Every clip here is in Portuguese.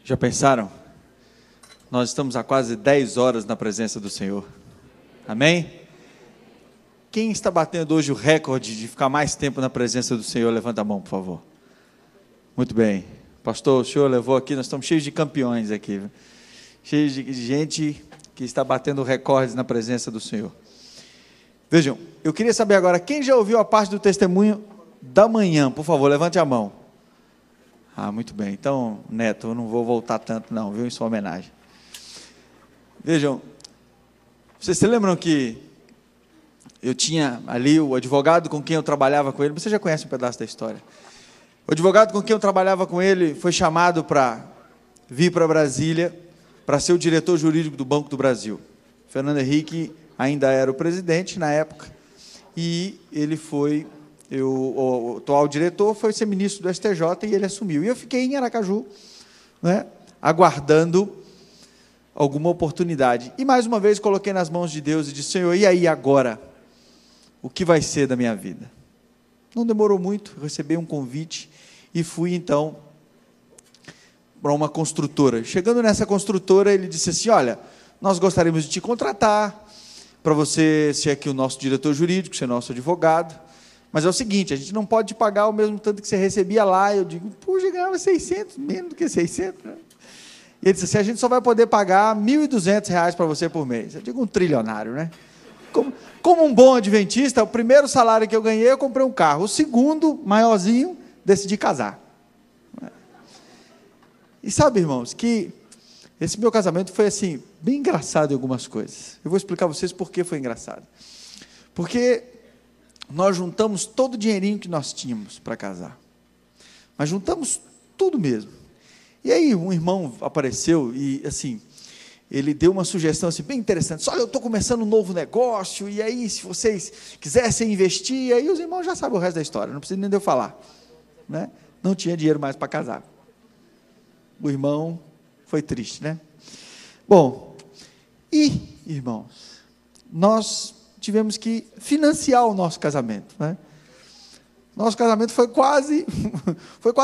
Já pensaram? Nós estamos há quase 10 horas na presença do Senhor. Amém? Quem está batendo hoje o recorde de ficar mais tempo na presença do Senhor? Levanta a mão, por favor. Muito bem. Pastor, o senhor levou aqui, nós estamos cheios de campeões aqui. Cheios de gente que está batendo recordes na presença do Senhor. Vejam, eu queria saber agora, quem já ouviu a parte do testemunho da manhã? Por favor, levante a mão. Ah, muito bem. Então, Neto, eu não vou voltar tanto não, viu, em sua homenagem. Vejam, vocês se lembram que eu tinha ali o advogado com quem eu trabalhava com ele, você já conhece um pedaço da história. O advogado com quem eu trabalhava com ele foi chamado para vir para Brasília para ser o diretor jurídico do Banco do Brasil. Fernando Henrique ainda era o presidente na época, e ele foi, o atual diretor foi ser ministro do STJ e ele assumiu. E eu fiquei em Aracaju, né, aguardando alguma oportunidade. E mais uma vez coloquei nas mãos de Deus e disse: Senhor, e aí agora? O que vai ser da minha vida? Não demorou muito, recebi um convite e fui então para uma construtora. Chegando nessa construtora, ele disse assim: olha, nós gostaríamos de te contratar para você ser aqui o nosso diretor jurídico, ser nosso advogado, mas é o seguinte, a gente não pode te pagar o mesmo tanto que você recebia lá. Eu digo: puxa, eu ganhava 600, menos do que 600, né? E ele disse assim: a gente só vai poder pagar R$ 1.200 para você por mês. Eu digo: um trilionário, né? Como um bom adventista, o primeiro salário que eu ganhei, eu comprei um carro. O segundo, maiorzinho, decidi casar. E sabe, irmãos, que esse meu casamento foi assim, bem engraçado em algumas coisas. Eu vou explicar a vocês por que foi engraçado. Porque nós juntamos todo o dinheirinho que nós tínhamos para casar. Mas juntamos tudo mesmo. E aí um irmão apareceu e, assim, ele deu uma sugestão assim, bem interessante. Olha, eu estou começando um novo negócio, e aí, se vocês quisessem investir, aí os irmãos já sabem o resto da história, não precisa nem de eu falar, né? Não tinha dinheiro mais para casar. O irmão foi triste, né? Bom, e, irmãos, nós tivemos que financiar o nosso casamento, né? Nosso casamento foi quase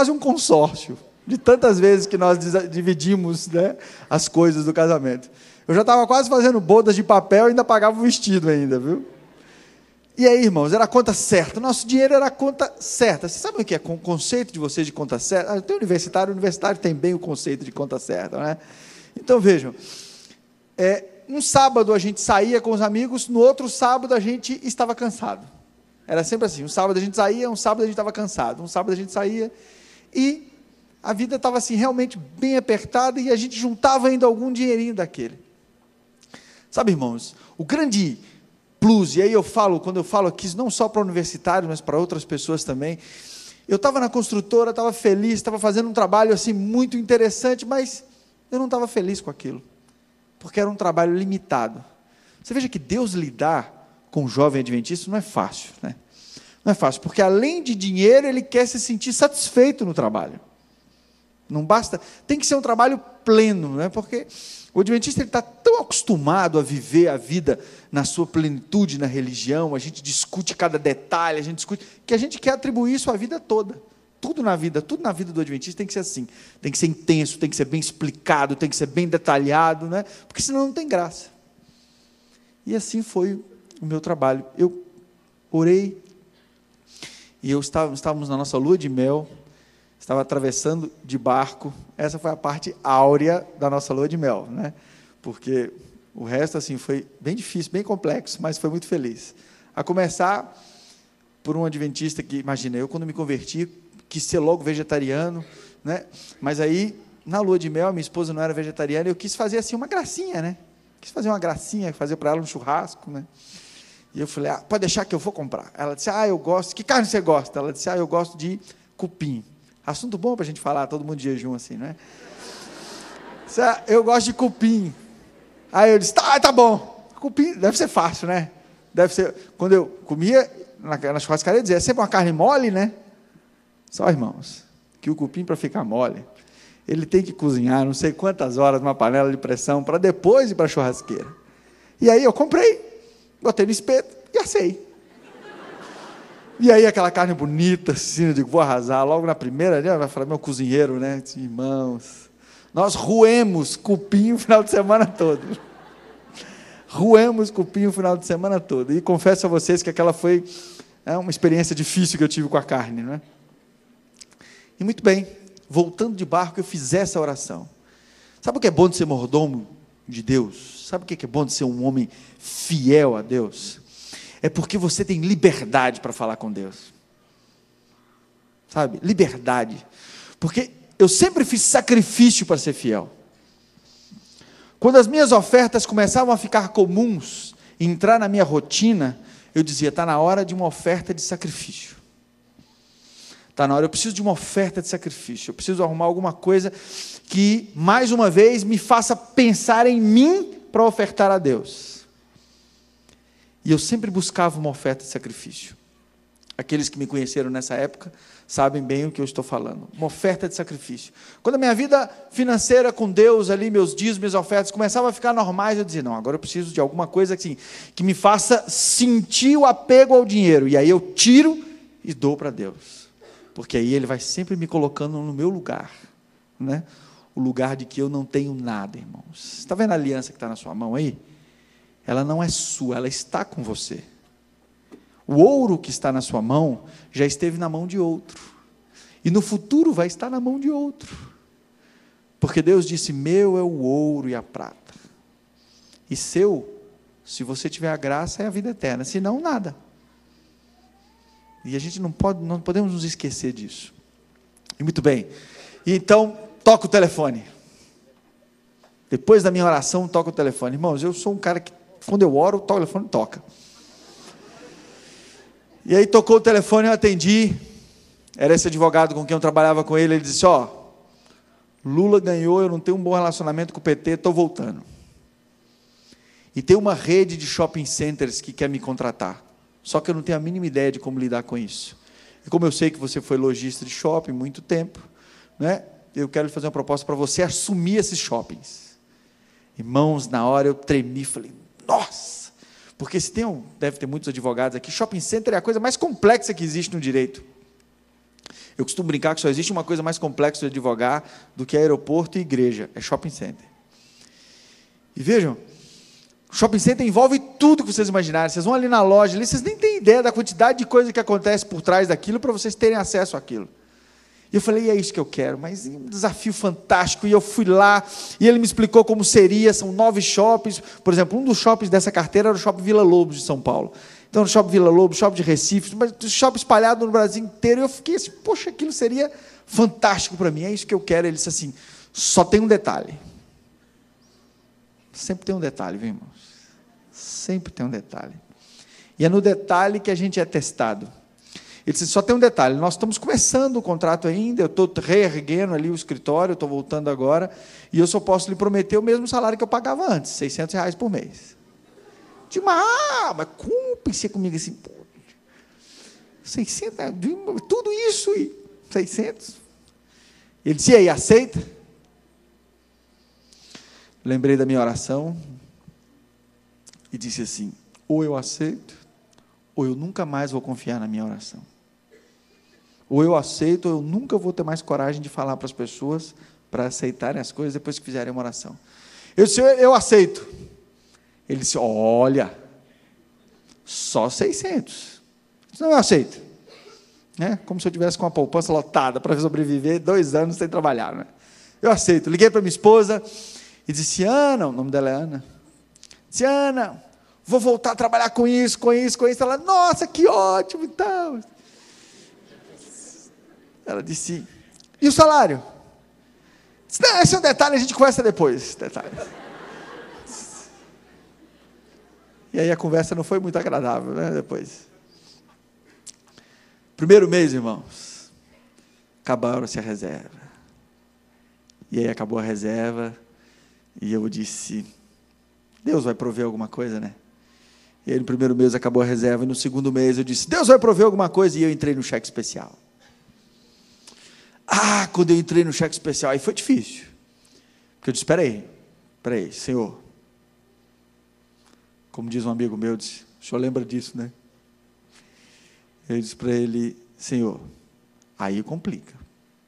um consórcio, de tantas vezes que nós dividimos, né, as coisas do casamento. Eu já estava quase fazendo bodas de papel e ainda pagava o vestido ainda, viu? E aí, irmãos, era a conta certa. Nosso dinheiro era a conta certa. Vocês sabem o que é o conceito de vocês de conta certa? Tem universitário tem bem o conceito de conta certa, né? Então, vejam, um sábado a gente saía com os amigos, no outro sábado a gente estava cansado. Era sempre assim, um sábado a gente saía, um sábado a gente estava cansado, um sábado a gente saía, e a vida estava assim, realmente bem apertada, e a gente juntava ainda algum dinheirinho daquele. Sabe, irmãos, o grande plus, e aí quando eu falo aqui, não só para universitários, mas para outras pessoas também, eu estava na construtora, estava feliz, estava fazendo um trabalho assim muito interessante, mas eu não estava feliz com aquilo, porque era um trabalho limitado. Você veja que Deus lidar com o jovem adventista não é fácil, né? Não é fácil, porque além de dinheiro, ele quer se sentir satisfeito no trabalho. Não basta, tem que ser um trabalho pleno, né? Porque o adventista está tão acostumado a viver a vida na sua plenitude na religião, a gente discute cada detalhe, a gente discute, que a gente quer atribuir isso à vida toda. Tudo na vida do adventista tem que ser assim, tem que ser intenso, tem que ser bem explicado, tem que ser bem detalhado, né? Porque senão não tem graça. E assim foi o meu trabalho. Eu orei, e estávamos na nossa lua de mel, estava atravessando de barco. Essa foi a parte áurea da nossa lua de mel, né? Porque o resto assim foi bem difícil, bem complexo, mas foi muito feliz. A começar por um adventista que, imagina, eu quando me converti, quis ser logo vegetariano, né? Mas aí, na lua de mel, minha esposa não era vegetariana, eu quis fazer assim uma gracinha, né? Quis fazer uma gracinha, fazer para ela um churrasco, né? E eu falei: pode deixar que eu vou comprar. Ela disse: eu gosto. Que carne você gosta? Ela disse: eu gosto de cupim. Assunto bom para a gente falar, todo mundo de jejum assim, não é? Eu gosto de cupim. Aí eu disse: tá bom. Cupim deve ser fácil, né? Deve ser. Quando eu comia na churrascaria, dizia: é sempre uma carne mole, né? Só, irmãos, que o cupim, para ficar mole, ele tem que cozinhar não sei quantas horas numa panela de pressão para depois ir para a churrasqueira. E aí eu comprei, botei no espeto e assei. E aí aquela carne bonita, assim, eu digo: vou arrasar. Logo na primeira, vai falar meu cozinheiro, né? Disse: irmãos, Nós roemos cupim o final de semana todo. Roemos cupim o final de semana todo. E confesso a vocês que aquela foi uma experiência difícil que eu tive com a carne, não é? E muito bem, voltando de barco, eu fiz essa oração. Sabe o que é bom de ser mordomo de Deus? Sabe o que é bom de ser um homem fiel a Deus? É porque você tem liberdade para falar com Deus. Sabe? Liberdade. Porque eu sempre fiz sacrifício para ser fiel. Quando as minhas ofertas começavam a ficar comuns, entrar na minha rotina, eu dizia, está na hora de uma oferta de sacrifício. Está na hora, eu preciso de uma oferta de sacrifício. Eu preciso arrumar alguma coisa que, mais uma vez, me faça pensar em mim para ofertar a Deus. E eu sempre buscava uma oferta de sacrifício. Aqueles que me conheceram nessa época sabem bem o que eu estou falando. Uma oferta de sacrifício. Quando a minha vida financeira com Deus, ali, meus dízimos, minhas ofertas, começavam a ficar normais, eu dizia, não, agora eu preciso de alguma coisa assim, que me faça sentir o apego ao dinheiro. E aí eu tiro e dou para Deus. Porque aí Ele vai sempre me colocando no meu lugar. Né? O lugar de que eu não tenho nada, irmãos. Está vendo a aliança que está na sua mão aí? Ela não é sua, ela está com você. O ouro que está na sua mão já esteve na mão de outro. E no futuro vai estar na mão de outro. Porque Deus disse, meu é o ouro e a prata. E seu, se você tiver a graça, é a vida eterna. Se não, nada. E a gente não podemos nos esquecer disso. E muito bem. E então, toca o telefone. Depois da minha oração, toca o telefone. Irmãos, eu sou um cara que, quando eu oro, o telefone toca. E aí tocou o telefone, eu atendi. Era esse advogado com quem eu trabalhava com ele. Ele disse, Lula ganhou, eu não tenho um bom relacionamento com o PT, estou voltando. E tem uma rede de shopping centers que quer me contratar. Só que eu não tenho a mínima ideia de como lidar com isso. E como eu sei que você foi lojista de shopping muito tempo, né, eu quero lhe fazer uma proposta para você assumir esses shoppings. Irmãos, na hora eu tremi, falei, nossa! Porque se tem deve ter muitos advogados aqui, shopping center é a coisa mais complexa que existe no direito. Eu costumo brincar que só existe uma coisa mais complexa de advogar do que aeroporto e igreja, é shopping center. E vejam, shopping center envolve tudo que vocês imaginarem. Vocês vão ali na loja, ali, vocês nem têm ideia da quantidade de coisa que acontece por trás daquilo para vocês terem acesso àquilo. E eu falei, é isso que eu quero, mas um desafio fantástico. E eu fui lá, e ele me explicou como seria, são 9 shoppings. Por exemplo, um dos shoppings dessa carteira era o Shopping Vila Lobos de São Paulo. Então, no Shopping Vila Lobos, Shopping de Recife, mas shopping espalhado no Brasil inteiro. E eu fiquei assim, poxa, aquilo seria fantástico para mim, é isso que eu quero. Ele disse assim, só tem um detalhe. Sempre tem um detalhe, viu, irmãos? Sempre tem um detalhe. E é no detalhe que a gente é testado. Ele disse, só tem um detalhe, nós estamos começando o contrato ainda, eu estou reerguendo ali o escritório, eu estou voltando agora, e eu só posso lhe prometer o mesmo salário que eu pagava antes, R$600 por mês. Digo, mas como? Pensei comigo assim, 600, tudo isso e 600? Ele disse, e aí, aceita? Lembrei da minha oração, e disse assim, ou eu aceito, ou eu nunca mais vou confiar na minha oração. Ou eu aceito, ou eu nunca vou ter mais coragem de falar para as pessoas, para aceitarem as coisas depois que fizerem uma oração. Eu disse, eu aceito. Ele disse, olha, só 600. Eu disse, não, eu aceito. Né? Como se eu tivesse com a poupança lotada para sobreviver 2 anos sem trabalhar. Né? Eu aceito. Liguei para minha esposa e disse, Ana, o nome dela é Ana. Disse, Ana, vou voltar a trabalhar com isso. Ela, nossa, que ótimo e tal. Ela disse, e o salário? Disse, não, esse é um detalhe, a gente conversa depois. Detalhe. E aí a conversa não foi muito agradável, né, depois. Primeiro mês, irmãos, acabaram-se a reserva. E aí acabou a reserva, e eu disse, Deus vai prover alguma coisa, né? E aí no primeiro mês acabou a reserva, e no segundo mês eu disse, Deus vai prover alguma coisa, e eu entrei no cheque especial. Quando eu entrei no cheque especial, aí foi difícil. Porque eu disse, espera aí, Senhor. Como diz um amigo meu, disse, o senhor lembra disso, né? Eu disse para ele, Senhor, aí complica.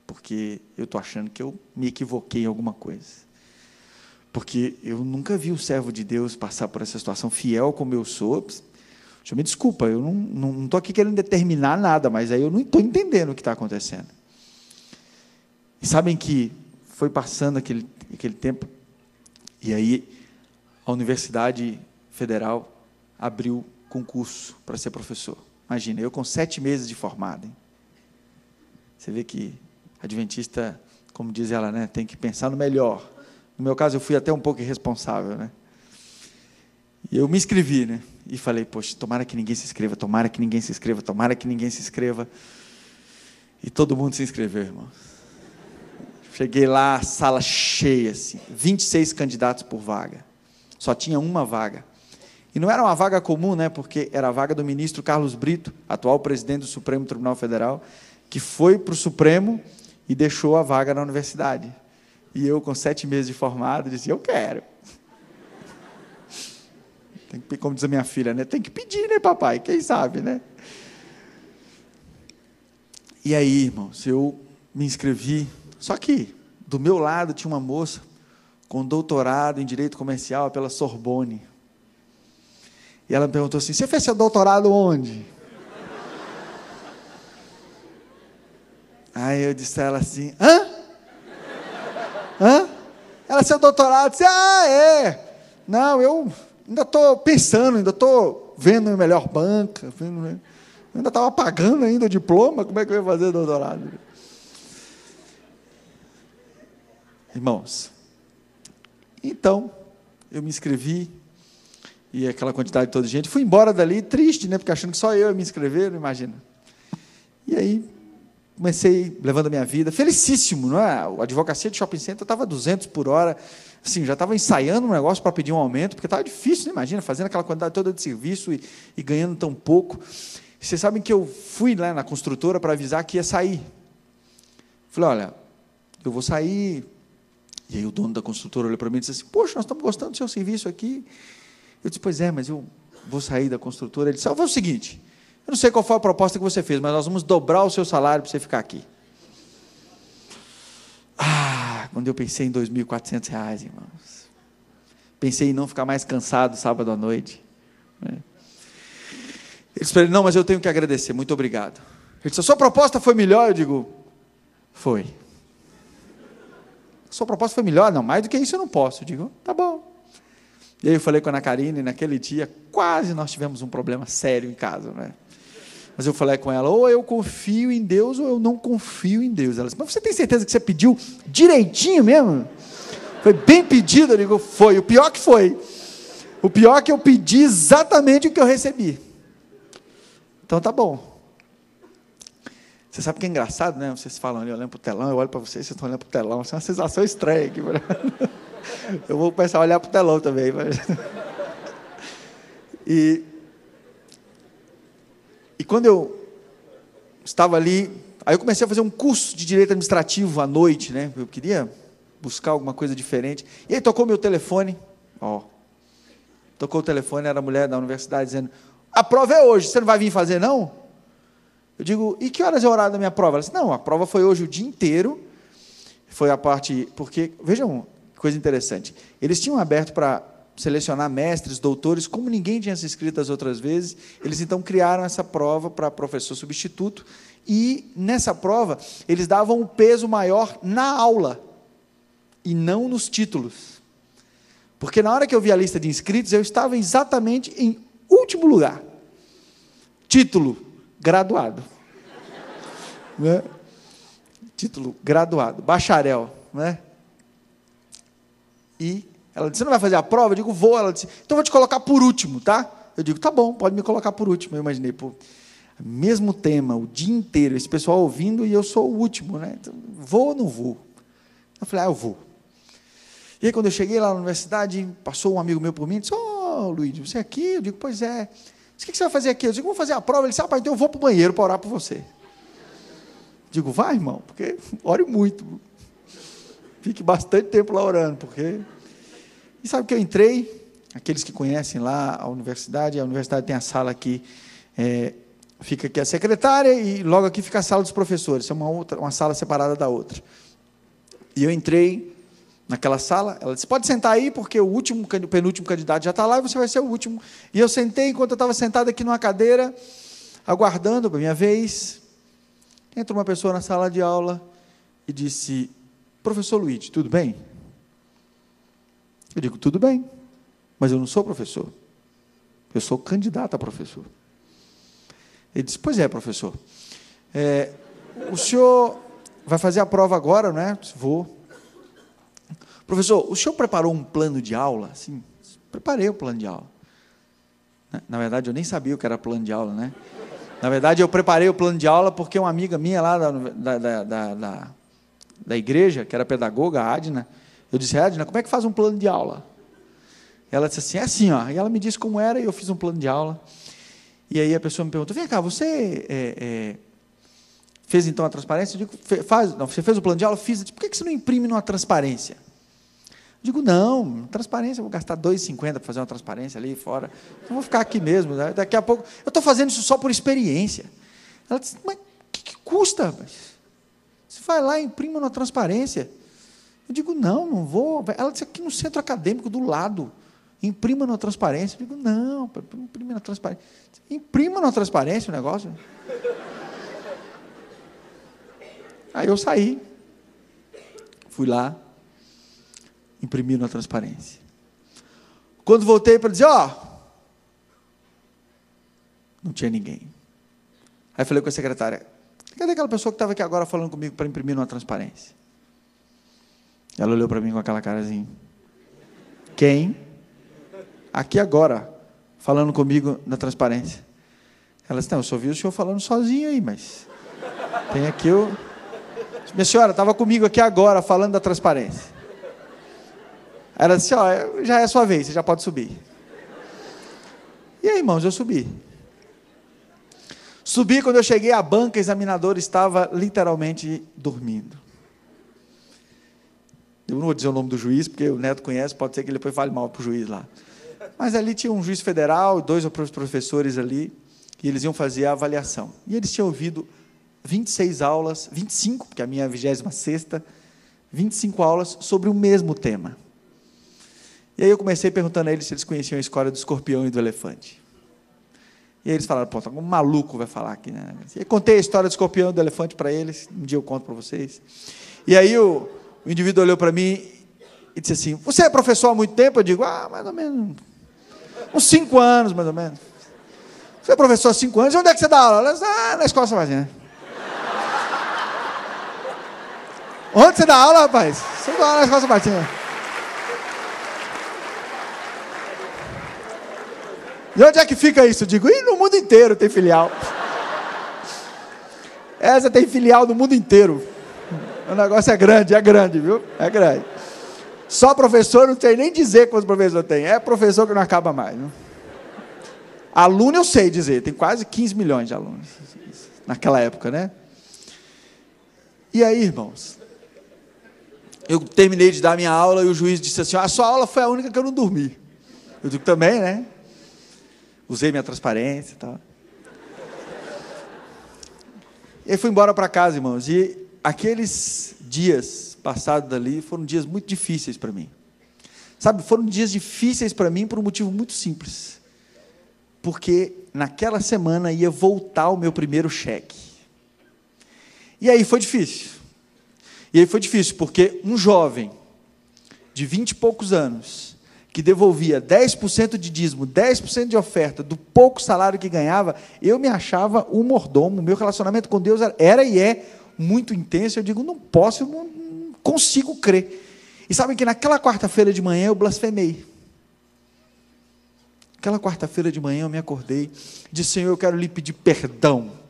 porque eu estou achando que eu me equivoquei em alguma coisa. Porque eu nunca vi o servo de Deus passar por essa situação, fiel como eu sou. Deixa eu me desculpa, eu não estou aqui querendo determinar nada, mas aí eu não estou entendendo o que está acontecendo. E sabem que foi passando aquele tempo, e aí a Universidade Federal abriu concurso para ser professor. Imagina, eu com 7 meses de formado. Hein? Você vê que adventista, como diz ela, né, tem que pensar no melhor. No meu caso, eu fui até um pouco irresponsável, né? E eu me inscrevi, né? E falei, poxa, tomara que ninguém se inscreva, tomara que ninguém se inscreva, tomara que ninguém se inscreva. E todo mundo se inscreveu, irmãos. Cheguei lá, sala cheia, assim, 26 candidatos por vaga. Só tinha uma vaga. E não era uma vaga comum, né? Porque era a vaga do ministro Carlos Brito, atual presidente do Supremo Tribunal Federal, que foi para o Supremo e deixou a vaga na universidade. E eu, com 7 meses de formado, disse, eu quero. Tem que, como diz a minha filha, né? Tem que pedir, né, papai? Quem sabe, né? E aí, irmãos, eu me inscrevi. Só que, do meu lado, tinha uma moça com doutorado em Direito Comercial pela Sorbonne. E ela me perguntou assim, você fez seu doutorado onde? Aí eu disse a ela assim, hã? Ela, seu doutorado? Eu disse, é. Não, eu ainda estou pensando, ainda estou vendo a melhor banca, eu ainda estava pagando ainda o diploma, como é que eu ia fazer doutorado? Irmãos, então, eu me inscrevi, e aquela quantidade toda de gente, fui embora dali, triste, né, porque achando que só eu ia me inscrever, não imagina. E aí, comecei levando a minha vida, felicíssimo, não é? A advocacia de shopping center estava 200 por hora, assim, já estava ensaiando um negócio para pedir um aumento, porque estava difícil, né? Imagina, fazendo aquela quantidade toda de serviço e ganhando tão pouco. E vocês sabem que eu fui lá na construtora para avisar que ia sair. Falei, olha, eu vou sair. E aí o dono da construtora olhou para mim e disse assim, poxa, nós estamos gostando do seu serviço aqui. Eu disse, pois é, mas eu vou sair da construtora. Ele disse, vamos fazer o seguinte, eu não sei qual foi a proposta que você fez, mas nós vamos dobrar o seu salário para você ficar aqui. Quando eu pensei em R$ 2.400, irmãos, pensei em não ficar mais cansado sábado à noite. Ele disse para ele, não, mas eu tenho que agradecer, muito obrigado. Ele disse, a sua proposta foi melhor? Eu digo, foi. A sua proposta foi melhor? Não, mais do que isso eu não posso. Eu digo, tá bom. E aí eu falei com a Ana Karine, e naquele dia, quase nós tivemos um problema sério em casa, né? Mas eu falei com ela, ou eu confio em Deus, ou eu não confio em Deus. Ela disse, mas você tem certeza que você pediu direitinho mesmo? Foi bem pedido? Eu digo, foi. O pior que foi. O pior que eu pedi exatamente o que eu recebi. Então tá bom. Você sabe que é engraçado, né? Vocês falam ali, olhando para o telão, eu olho para vocês estão olhando para o telão. Isso é uma sensação estranha aqui. Eu vou começar a olhar para o telão também. Mas... E quando eu estava ali, aí eu comecei a fazer um curso de Direito Administrativo à noite, né? Eu queria buscar alguma coisa diferente. E aí tocou meu telefone, tocou o telefone, era a mulher da universidade dizendo, a prova é hoje, você não vai vir fazer não? Eu digo, e que horas é o horário da minha prova? Ela disse, não, a prova foi hoje o dia inteiro, foi a parte, porque, vejam, coisa interessante, eles tinham aberto para selecionar mestres, doutores, como ninguém tinha se inscrito as outras vezes, eles então criaram essa prova para professor substituto, e nessa prova, eles davam um peso maior na aula, e não nos títulos. Porque na hora que eu vi a lista de inscritos, eu estava exatamente em último lugar. Título, graduado. Né? Título, graduado, bacharel. Né? E ela disse, você não vai fazer a prova? Eu digo, vou. Ela disse, então vou te colocar por último, tá? Eu digo, tá bom, pode me colocar por último. Eu imaginei, pô, mesmo tema, o dia inteiro, esse pessoal ouvindo, e eu sou o último, né? Então, vou ou não vou? Eu falei, eu vou. E aí, quando eu cheguei lá na universidade, passou um amigo meu por mim, e disse, Luiz, você é aqui? Eu digo, pois é. Disse, o que você vai fazer aqui? Eu digo, vou fazer a prova. Ele disse, rapaz, então eu vou para o banheiro para orar por você. Eu digo, vai, irmão, porque ore muito. Fique bastante tempo lá orando, porque... E sabe que eu entrei, aqueles que conhecem lá a universidade tem a sala que fica aqui a secretária e logo aqui fica a sala dos professores, é uma sala separada da outra. E eu entrei naquela sala, ela disse, pode sentar aí, porque o penúltimo candidato já está lá e você vai ser o último. E eu sentei, enquanto eu estava sentado aqui numa cadeira, aguardando a minha vez, entra uma pessoa na sala de aula e disse, professor Luiz, tudo bem? Eu digo, tudo bem, mas eu não sou professor, eu sou candidato a professor. Ele disse, pois é, professor, o senhor vai fazer a prova agora, não é? Eu disse, vou. Professor, o senhor preparou um plano de aula? Sim, preparei o plano de aula. Na verdade, eu nem sabia o que era plano de aula, né? Na verdade, eu preparei o plano de aula porque uma amiga minha lá da igreja, que era pedagoga, a Adna, eu disse, Adna, como é que faz um plano de aula? Ela disse assim, é assim, ó. E ela me disse como era e eu fiz um plano de aula. E aí a pessoa me perguntou, vem cá, você fez então a transparência? Eu digo, não, você fez o plano de aula? Fiz. Eu disse, por que você não imprime numa transparência? Eu digo, não, transparência, eu vou gastar R$2,50 para fazer uma transparência ali fora. Eu vou ficar aqui mesmo, né? Daqui a pouco. Eu estou fazendo isso só por experiência. Ela disse, mas o que custa, rapaz? Você vai lá e imprime uma transparência. Eu digo, não vou. Ela disse, aqui no centro acadêmico, do lado, imprima na transparência. Eu digo, não, imprima na transparência. Imprima na transparência o negócio. Aí eu saí, fui lá, imprimi na transparência. Quando voltei para dizer, não tinha ninguém. Aí falei com a secretária, cadê aquela pessoa que estava aqui agora falando comigo para imprimir numa transparência? Ela olhou para mim com aquela carazinha. Quem? Aqui agora, falando comigo na transparência. Ela disse, não, eu só vi o senhor falando sozinho aí, mas tem aqui o... Minha senhora, estava comigo aqui agora, falando da transparência. Ela disse, já é a sua vez, você já pode subir. E aí, irmãos, eu subi. Subi, quando eu cheguei à banca, o examinador estava literalmente dormindo. Eu não vou dizer o nome do juiz, porque o Neto conhece, pode ser que ele depois fale mal para o juiz lá. Mas ali tinha um juiz federal, 2 professores ali, e eles iam fazer a avaliação. E eles tinham ouvido 26 aulas, 25, porque a minha é a 26ª, 25 aulas sobre o mesmo tema. E aí eu comecei perguntando a eles se eles conheciam a história do escorpião e do elefante. E aí eles falaram, pô, um maluco vai falar aqui, né? E eu contei a história do escorpião e do elefante para eles, um dia eu conto para vocês. E aí o indivíduo olhou para mim e disse assim, você é professor há muito tempo? Eu digo, mais ou menos, uns 5 anos, mais ou menos. Você é professor há 5 anos, e onde é que você dá aula? Ela disse, na escola Sabatina. Onde você dá aula, rapaz? Você dá aula na escola Sabatina. E onde é que fica isso? Eu digo, no mundo inteiro tem filial. Essa tem filial no mundo inteiro. O negócio é grande, viu? É grande. Só professor, não sei nem dizer quantos professores tem. É professor que não acaba mais. Não? Aluno eu sei dizer, tem quase 15 milhões de alunos. Naquela época, né? E aí, irmãos, eu terminei de dar minha aula e o juiz disse assim, a sua aula foi a única que eu não dormi. Eu digo, também, né? Usei minha transparência e tal. E aí fui embora para casa, irmãos, e aqueles dias passados dali foram dias muito difíceis para mim. Sabe, foram dias difíceis para mim por um motivo muito simples. Porque naquela semana ia voltar o meu primeiro cheque. E aí foi difícil. E aí foi difícil, porque um jovem de 20 e poucos anos, que devolvia 10% de dízimo, 10% de oferta, do pouco salário que ganhava, eu me achava um mordomo. O meu relacionamento com Deus era e é muito intenso. Eu digo, não posso, eu não consigo crer. E sabem que naquela quarta-feira de manhã eu blasfemei. Aquela quarta-feira de manhã eu me acordei, disse, Senhor, eu quero lhe pedir perdão.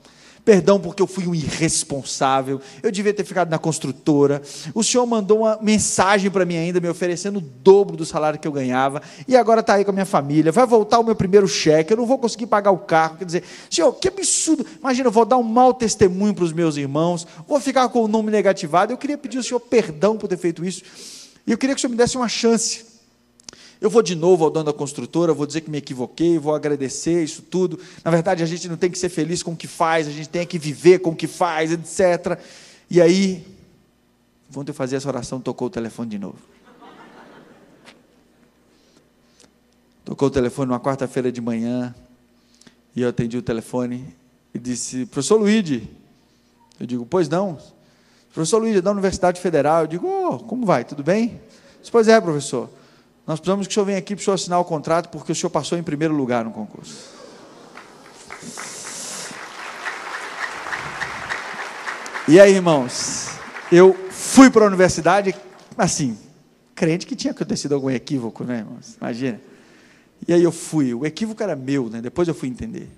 Perdão porque eu fui um irresponsável, eu devia ter ficado na construtora, o Senhor mandou uma mensagem para mim ainda, me oferecendo o dobro do salário que eu ganhava, e agora está aí com a minha família, vai voltar o meu primeiro cheque, eu não vou conseguir pagar o carro, quer dizer, Senhor, que absurdo, imagina, eu vou dar um mau testemunho para os meus irmãos, vou ficar com o nome negativado, eu queria pedir ao Senhor perdão por ter feito isso, e eu queria que o Senhor me desse uma chance. Eu vou de novo ao dono da construtora, vou dizer que me equivoquei, vou agradecer isso tudo. Na verdade, a gente não tem que ser feliz com o que faz, a gente tem que viver com o que faz, etc. E aí, quando eu fazia essa oração, tocou o telefone de novo. Tocou o telefone numa quarta-feira de manhã, e eu atendi o telefone e disse: professor Luigi. Eu digo: pois não. Professor Luigi, é da Universidade Federal. Eu digo: como vai, tudo bem? Disse: pois é, professor, nós precisamos que o senhor venha aqui para o senhor assinar o contrato, porque o senhor passou em primeiro lugar no concurso. E aí, irmãos, eu fui para a universidade, assim, crente que tinha acontecido algum equívoco, né, irmãos? Imagina. E aí eu fui, o equívoco era meu, né? Depois eu fui entender.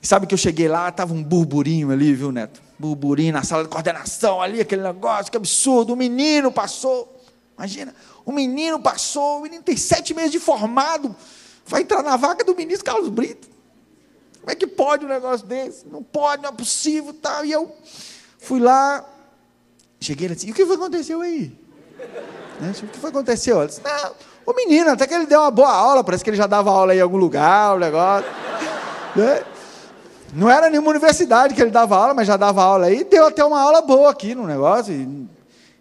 E sabe que eu cheguei lá, estava um burburinho ali, viu, Neto? Burburinho na sala de coordenação ali, aquele negócio, que absurdo, o menino passou. Imagina, o menino tem 7 meses de formado, vai entrar na vaga do ministro Carlos Brito. Como é que pode um negócio desse? Não pode, não é possível, tal. E eu fui lá, cheguei e disse: e o que foi que aconteceu aí? Né? O que foi que aconteceu? Ela disse: não, o menino, até que ele deu uma boa aula, parece que ele já dava aula em algum lugar, o negócio. Né? Não era nenhuma universidade que ele dava aula, mas já dava aula aí, deu até uma aula boa aqui no negócio,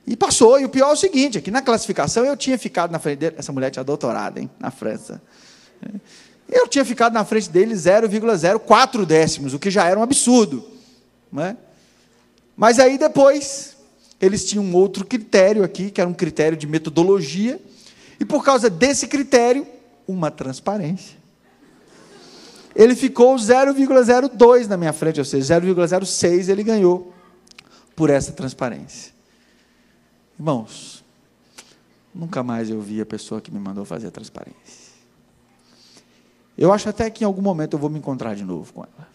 e passou. E o pior é o seguinte, aqui na classificação eu tinha ficado na frente dele, essa mulher tinha doutorado, hein, na França. Eu tinha ficado na frente dele 0,04 décimos, o que já era um absurdo. Né? Mas aí depois, eles tinham um outro critério aqui, que era um critério de metodologia, e por causa desse critério, uma transparência. Ele ficou 0,02 na minha frente, ou seja, 0,06 ele ganhou por essa transparência. Irmãos, nunca mais eu vi a pessoa que me mandou fazer a transparência. Eu acho até que em algum momento eu vou me encontrar de novo com ela.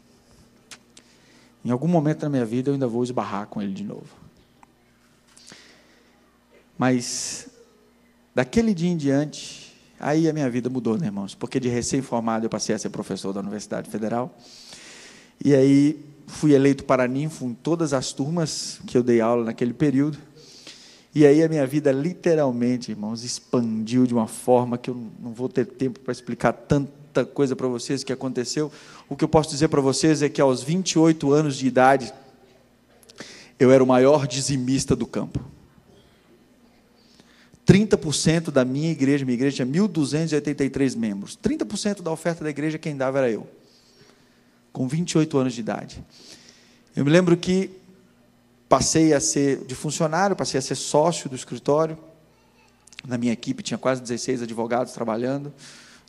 Em algum momento da minha vida eu ainda vou esbarrar com ele de novo. Mas, daquele dia em diante, aí a minha vida mudou, né, irmãos? Porque de recém-formado eu passei a ser professor da Universidade Federal. E aí fui eleito paraninfo em todas as turmas que eu dei aula naquele período. E aí a minha vida literalmente, irmãos, expandiu de uma forma que eu não vou ter tempo para explicar tanta coisa para vocês que aconteceu. O que eu posso dizer para vocês é que aos 28 anos de idade, eu era o maior dizimista do campo. 30% da minha igreja tinha 1.283 membros. 30% da oferta da igreja quem dava era eu, com 28 anos de idade. Eu me lembro que passei a ser de funcionário, passei a ser sócio do escritório. Na minha equipe tinha quase 16 advogados trabalhando.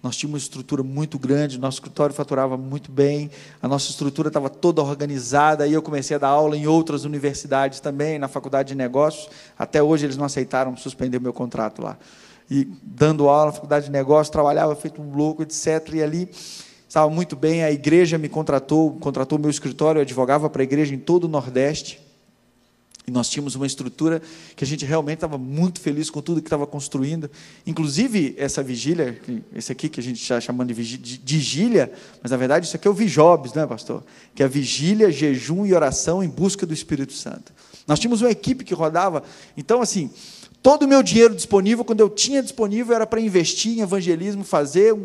Nós tínhamos uma estrutura muito grande, nosso escritório faturava muito bem, a nossa estrutura estava toda organizada, aí eu comecei a dar aula em outras universidades também, na faculdade de negócios. Até hoje eles não aceitaram suspender o meu contrato lá. E dando aula na faculdade de negócios, trabalhava feito um louco, etc. E ali estava muito bem, a igreja me contratou o meu escritório, eu advogava para a igreja em todo o Nordeste. E nós tínhamos uma estrutura que a gente realmente estava muito feliz com tudo que estava construindo. Inclusive, essa vigília, esse aqui que a gente está chamando de vigília, mas, na verdade, isso aqui é o Vijobs, não é, pastor? Que é a vigília, jejum e oração em busca do Espírito Santo. Nós tínhamos uma equipe que rodava. Então, assim, todo o meu dinheiro disponível, quando eu tinha disponível, era para investir em evangelismo, fazer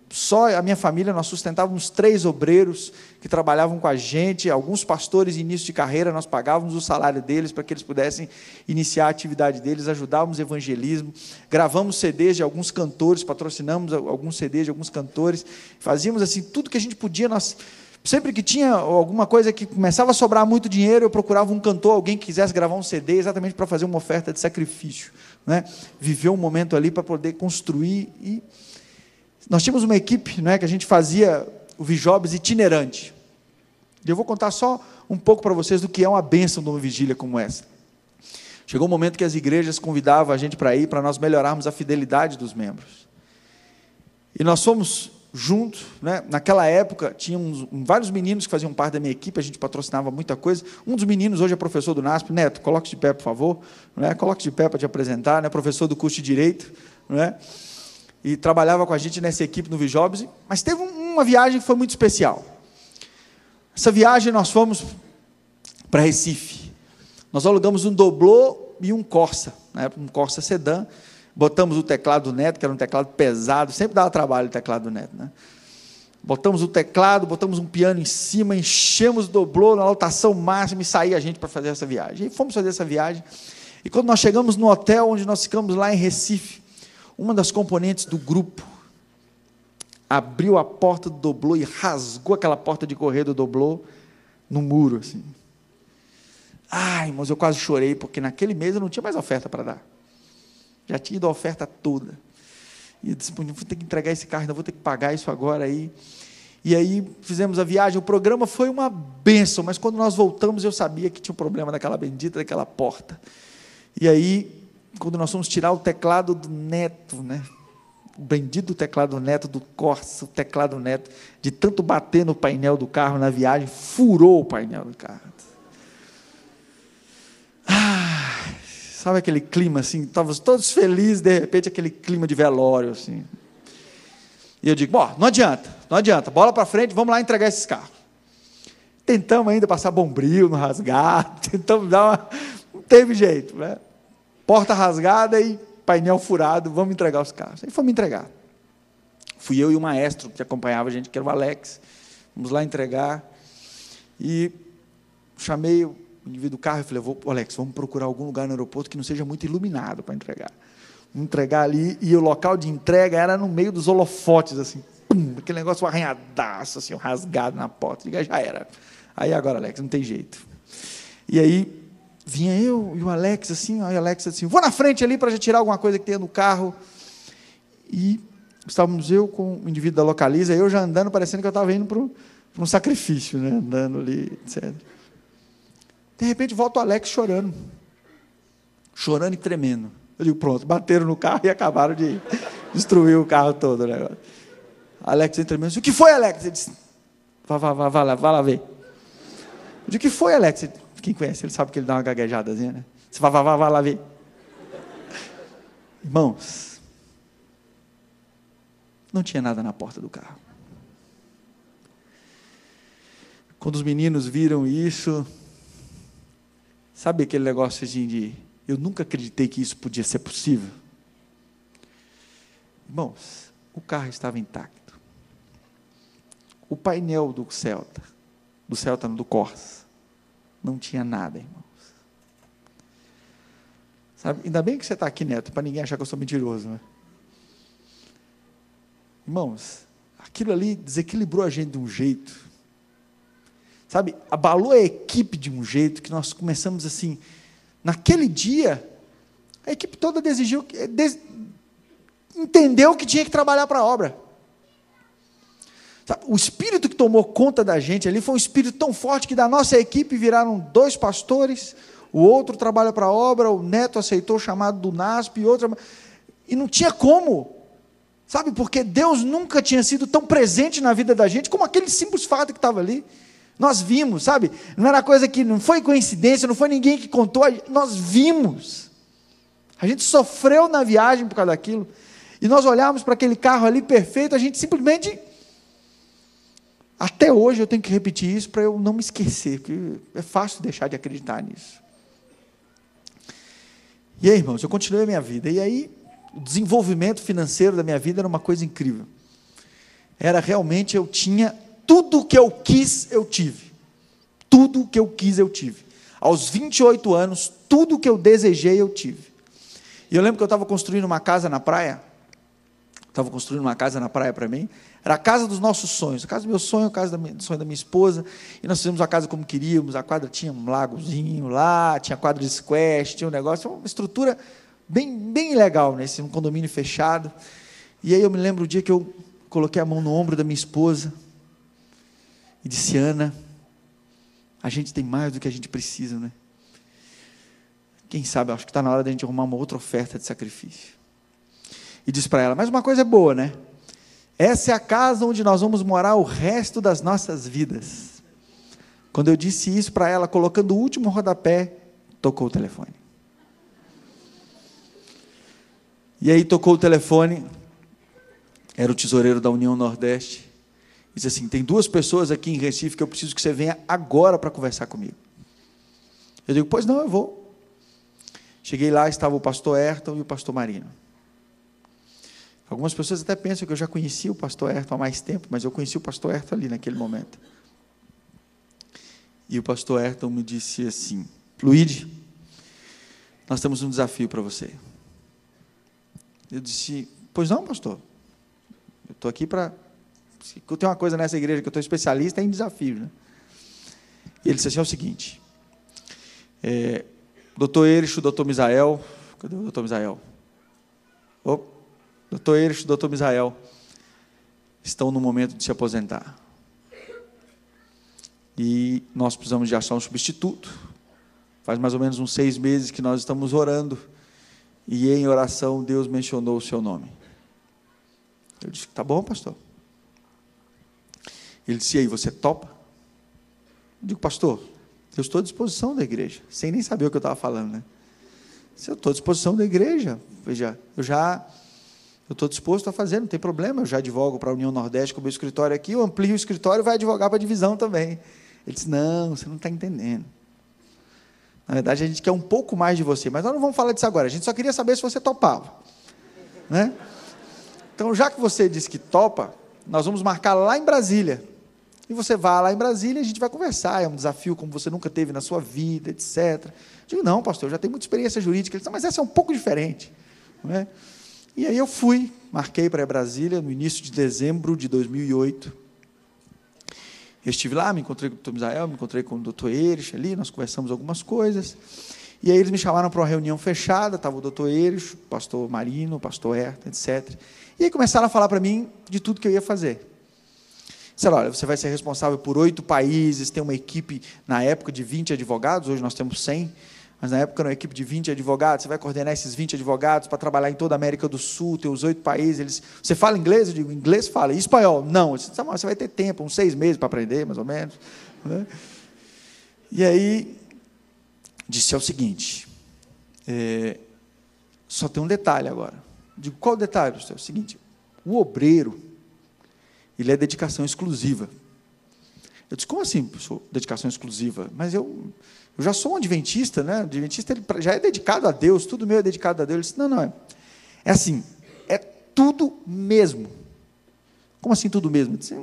só a minha família, nós sustentávamos 3 obreiros que trabalhavam com a gente, alguns pastores em início de carreira, nós pagávamos o salário deles para que eles pudessem iniciar a atividade deles, ajudávamos o evangelismo, gravamos CDs de alguns cantores, patrocinamos alguns CDs de alguns cantores, fazíamos assim, tudo que a gente podia, nós... Sempre que tinha alguma coisa que começava a sobrar muito dinheiro, eu procurava um cantor, alguém que quisesse gravar um CD, exatamente para fazer uma oferta de sacrifício. Né? Viver um momento ali para poder construir. E nós tínhamos uma equipe, né, que a gente fazia o Vijobs itinerante. E eu vou contar só um pouco para vocês do que é uma bênção de uma vigília como essa. Chegou um momento que as igrejas convidavam a gente para ir, para nós melhorarmos a fidelidade dos membros. E nós fomos... junto, né? Naquela época, tínhamos vários meninos que faziam parte da minha equipe, a gente patrocinava muita coisa. Um dos meninos hoje é professor do NASP. Neto, coloque de pé, por favor. Né? Coloque de pé para te apresentar, né? Professor do curso de Direito. Né? E trabalhava com a gente nessa equipe no Vijobs. Mas teve uma viagem que foi muito especial. Essa viagem nós fomos para Recife. Nós alugamos um Doblô e um Corsa, né? Um Corsa sedã. botamos o teclado do Neto, que era um teclado pesado, sempre dava trabalho o teclado do Neto, né? Botamos o teclado, botamos um piano em cima, enchemos o doblô na lotação máxima e saía a gente para fazer essa viagem. E fomos fazer essa viagem, e quando nós chegamos no hotel onde nós ficamos lá em Recife, uma das componentes do grupo abriu a porta do doblô e rasgou aquela porta de correr do doblô no muro, assim. Ai, irmãos, eu quase chorei, porque naquele mês eu não tinha mais oferta para dar. Já tinha ido a oferta toda. E eu disse, vou ter que entregar esse carro, ainda vou ter que pagar isso agora aí. E aí fizemos a viagem, o programa foi uma bênção, mas quando nós voltamos eu sabia que tinha um problema daquela bendita, daquela porta. E aí, quando nós fomos tirar o teclado do Neto, né? O bendito teclado do Neto, do Corsa, o teclado do Neto, de tanto bater no painel do carro na viagem, furou o painel do carro. Sabe aquele clima assim, estávamos todos felizes, de repente aquele clima de velório assim. E eu digo, não adianta, bola para frente, vamos lá entregar esses carros. Tentamos ainda passar bombril no rasgado, tentamos não teve jeito, né? Porta rasgada e painel furado, vamos entregar os carros. Aí fomos entregar. Fui eu e o maestro que acompanhava a gente, que era o Alex, vamos lá entregar, e chamei o indivíduo do carro e falei, Alex, vamos procurar algum lugar no aeroporto que não seja muito iluminado para entregar. Vamos entregar ali, e o local de entrega era no meio dos holofotes, assim, pum, aquele negócio arranhadaço, assim, rasgado na porta. Diga, já era. Aí agora, Alex, não tem jeito. E aí, vinha eu e o Alex, assim, aí o Alex assim, vou na frente ali para já tirar alguma coisa que tenha no carro. E estávamos eu com o indivíduo da Localiza, eu já andando, parecendo que eu estava indo para um sacrifício, né, andando ali, etc. De repente, volta o Alex chorando e tremendo. Eu digo, pronto, bateram no carro e acabaram de destruir o carro todo. Né? Alex entra tremendo. O que foi, Alex? Ele disse, vai lá ver. Eu digo, o que foi, Alex? Quem conhece, ele sabe que ele dá uma gaguejadazinha, né? Você vai lá ver. Irmãos, não tinha nada na porta do carro. Quando os meninos viram isso, sabe aquele negócio assim de, eu nunca acreditei que isso podia ser possível? Irmãos, o carro estava intacto. O painel do Celta, do Corsa, não tinha nada, irmãos. Sabe? Ainda bem que você está aqui, Neto, para ninguém achar que eu sou mentiroso, né? Irmãos, aquilo ali desequilibrou a gente de um jeito, sabe? Abalou a equipe de um jeito que nós começamos assim, naquele dia, a equipe toda entendeu que tinha que trabalhar para a obra. Sabe? O espírito que tomou conta da gente ali foi um espírito tão forte que da nossa equipe viraram 2 pastores, o outro trabalha para a obra, o Neto aceitou o chamado do NASP, e não tinha como, sabe, porque Deus nunca tinha sido tão presente na vida da gente, como aquele simples fato que estava ali, nós vimos, sabe, não era coisa que, não foi coincidência, não foi ninguém que contou, nós vimos, a gente sofreu na viagem por causa daquilo, e nós olhávamos para aquele carro ali perfeito, a gente simplesmente, até hoje eu tenho que repetir isso para eu não me esquecer, porque é fácil deixar de acreditar nisso. E aí, irmãos, eu continuei a minha vida, e aí, o desenvolvimento financeiro da minha vida era uma coisa incrível, era realmente, eu tinha, tudo o que eu quis, eu tive, tudo o que eu quis, eu tive, aos 28 anos, tudo o que eu desejei, eu tive, e eu lembro que eu estava construindo uma casa na praia para mim, era a casa dos nossos sonhos, a casa do meu sonho, a casa do sonho da minha esposa, e nós fizemos a casa como queríamos, a quadra tinha um lagozinho lá, tinha quadra de squash, tinha um negócio, uma estrutura bem legal, nesse condomínio fechado, e aí eu me lembro o dia que eu coloquei a mão no ombro da minha esposa, e disse, Ana, a gente tem mais do que a gente precisa, né? Quem sabe, acho que está na hora de a gente arrumar uma outra oferta de sacrifício, e disse para ela, mas uma coisa é boa, né? Essa é a casa onde nós vamos morar o resto das nossas vidas. Quando eu disse isso para ela, colocando o último rodapé, tocou o telefone. E aí tocou o telefone, era o tesoureiro da União Nordeste, disse assim, tem 2 pessoas aqui em Recife que eu preciso que você venha agora para conversar comigo. Eu digo, pois não, eu vou. Cheguei lá, estava o pastor Ayrton e o pastor Marino. Algumas pessoas até pensam que eu já conhecia o pastor Ayrton há mais tempo, mas eu conheci o pastor Ayrton ali naquele momento. E o pastor Ayrton me disse assim: Luíde, nós temos um desafio para você. Eu disse: pois não, pastor? Eu estou aqui para... Eu tenho uma coisa nessa igreja que eu estou especialista é em desafios, né? E ele disse assim: é o seguinte, doutor Erich, doutor Misael, cadê o doutor Misael? Doutor Erich, doutor Misael estão no momento de se aposentar. E nós precisamos de achar um substituto. Faz mais ou menos uns 6 meses que nós estamos orando, e em oração Deus mencionou o seu nome. Eu disse: tá bom, pastor. Ele disse: e aí, você topa? Eu digo: pastor, eu estou à disposição da igreja, sem nem saber o que eu estava falando, né? Se eu estou à disposição da igreja, veja, eu estou disposto a fazer, não tem problema, eu já advogo para a União Nordeste com o meu escritório aqui, eu amplio o escritório e vai advogar para a divisão também. Ele disse: não, você não está entendendo. Na verdade, a gente quer um pouco mais de você, mas nós não vamos falar disso agora, a gente só queria saber se você topava, né? Então, já que você disse que topa, nós vamos marcar lá em Brasília, e você vai lá em Brasília e a gente vai conversar, é um desafio como você nunca teve na sua vida, etc. Eu digo: não, pastor, eu já tenho muita experiência jurídica. Ele disse: mas essa é um pouco diferente, não é? E aí eu fui, marquei para Brasília no início de dezembro de 2008. Eu estive lá, me encontrei com o doutor Misael, me encontrei com o doutor Erich ali, nós conversamos algumas coisas, e aí eles me chamaram para uma reunião fechada, estava o doutor Erich, o pastor Marino, o pastor Ayrton, etc. E aí começaram a falar para mim de tudo que eu ia fazer. Disseram: olha, você vai ser responsável por 8 países, tem uma equipe, na época, de 20 advogados, hoje nós temos 100, mas na época era uma equipe de 20 advogados, você vai coordenar esses 20 advogados para trabalhar em toda a América do Sul, tem os 8 países. Você fala inglês? Eu digo: inglês fala. E espanhol? Não. Disse: você vai ter tempo, uns 6 meses para aprender, mais ou menos, né? E aí, disse: é o seguinte, só tem um detalhe agora. Eu digo: qual o detalhe? É o seguinte, o obreiro, ele é dedicação exclusiva. Eu disse: como assim, professor, dedicação exclusiva? Mas eu já sou um adventista, né? O adventista ele já é dedicado a Deus, tudo meu é dedicado a Deus. Ele disse: não, é assim, é tudo mesmo. Como assim tudo mesmo? Eu disse: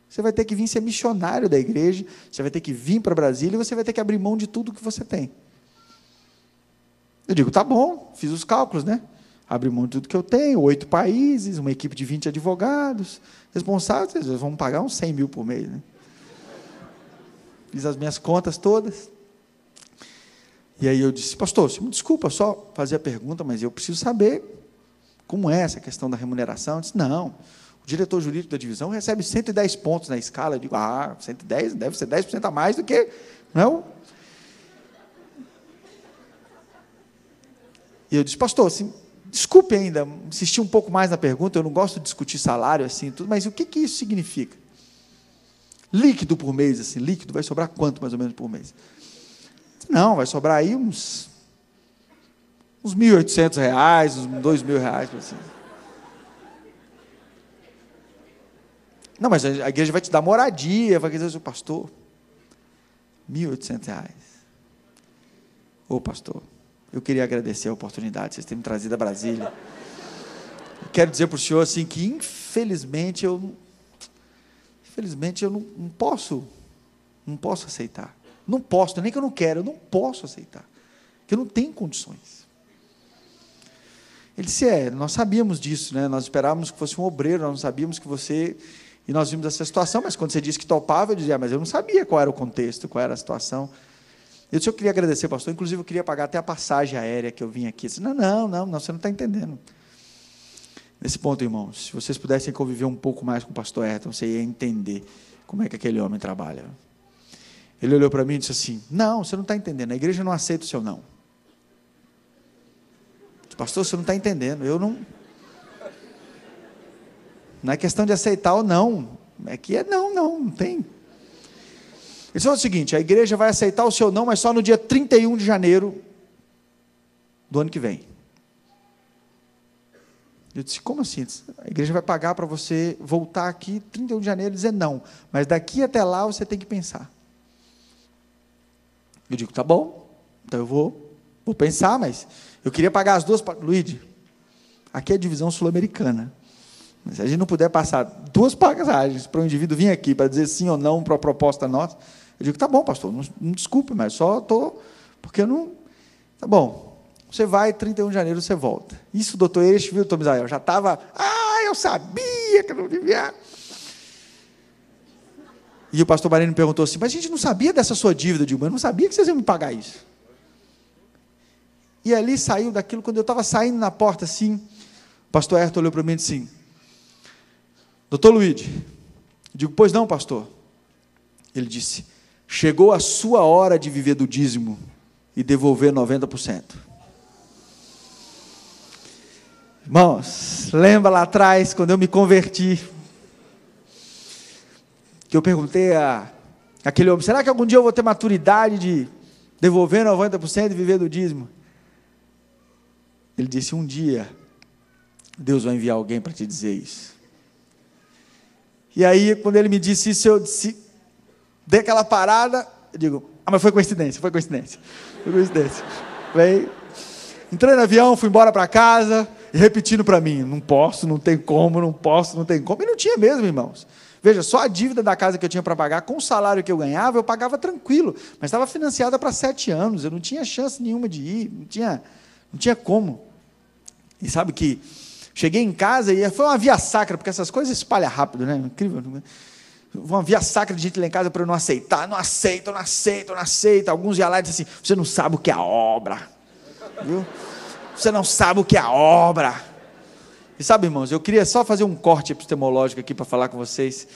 você vai ter que vir ser missionário da igreja, você vai ter que vir para Brasília, e você vai ter que abrir mão de tudo que você tem. Eu digo: tá bom, fiz os cálculos, né? Abri mão de tudo que eu tenho, 8 países, uma equipe de 20 advogados, responsáveis, eles vão pagar uns 100 mil por mês, né? Fiz as minhas contas todas. E aí eu disse: pastor, me desculpa só fazer a pergunta, mas eu preciso saber como é essa questão da remuneração. Eu disse: não, o diretor jurídico da divisão recebe 110 pontos na escala. Eu digo: 110 deve ser 10% a mais do que... Não? E eu disse: pastor, assim, desculpe ainda, insistir um pouco mais na pergunta, eu não gosto de discutir salário assim, tudo, mas o que isso significa? Líquido por mês, assim, líquido, vai sobrar quanto mais ou menos por mês? Não, vai sobrar aí uns R$1.800, uns R$2.000, assim. Não, mas a igreja vai te dar moradia, vai dizer: pastor, R$1.800. Ô, pastor, eu queria agradecer a oportunidade de vocês terem me trazido a Brasília. Eu quero dizer para o senhor assim, que infelizmente eu não posso aceitar. Não posso, nem que eu não quero, eu não posso aceitar. Porque eu não tenho condições. Ele disse: nós sabíamos disso, né? Nós esperávamos que fosse um obreiro, nós não sabíamos que você... E nós vimos essa situação, mas quando você disse que topava, eu dizia: mas eu não sabia qual era o contexto, qual era a situação. Eu disse: eu queria agradecer, pastor, inclusive eu queria pagar até a passagem aérea que eu vim aqui. Eu disse: não, você não está entendendo. Nesse ponto, irmãos, se vocês pudessem conviver um pouco mais com o pastor Ayrton, você ia entender como é que aquele homem trabalha. Ele olhou para mim e disse assim: não, você não está entendendo, a igreja não aceita o seu não. Eu disse: pastor, você não está entendendo, eu não... Não é questão de aceitar ou não, é que não tem. Ele disse: o seguinte, a igreja vai aceitar o seu não, mas só no dia 31 de janeiro do ano que vem. Eu disse: como assim? A igreja vai pagar para você voltar aqui 31 de janeiro e dizer não, mas daqui até lá você tem que pensar. Eu digo: tá bom, então eu vou pensar, mas eu queria pagar as duas... Luíde, Aqui é a divisão sul-americana. Se a gente não puder passar 2 passagens para um indivíduo vir aqui para dizer sim ou não para a proposta nossa, eu digo, tá bom, pastor, não desculpe, mas só estou, porque eu não... Tá bom, você vai, 31 de janeiro você volta. Isso, doutor Erich, viu, Tom Israel? Já estava, eu sabia que eu não devia... E o pastor Marino perguntou assim, mas a gente não sabia dessa sua dívida, eu digo, mas eu não sabia que vocês iam me pagar isso. E ali saiu daquilo, quando eu estava saindo na porta assim, o pastor Herto olhou para mim e disse assim, doutor Luigi, eu digo, pois não, pastor. Ele disse, chegou a sua hora de viver do dízimo e devolver 90%. Irmãos, lembra lá atrás, quando eu me converti, que eu perguntei àquele homem, será que algum dia eu vou ter maturidade de devolver 90% e viver do dízimo? Ele disse, um dia, Deus vai enviar alguém para te dizer isso. E aí, quando ele me disse isso, eu dei aquela parada, eu digo, mas foi coincidência. Entrei no avião, fui embora para casa, e repetindo para mim, não posso, não tem como, e não tinha mesmo, irmãos. Veja, só a dívida da casa que eu tinha para pagar, com o salário que eu ganhava, eu pagava tranquilo, mas estava financiada para 7 anos, eu não tinha chance nenhuma de ir, não tinha como. E sabe que cheguei em casa e foi uma via sacra, porque essas coisas espalham rápido, né? Incrível. Uma via sacra de gente lá em casa para eu não aceitar. Não aceito. Alguns iam lá e diziam assim, você não sabe o que é a obra. Viu? Você não sabe o que é a obra. E sabe, irmãos, eu queria só fazer um corte epistemológico aqui para falar com vocês.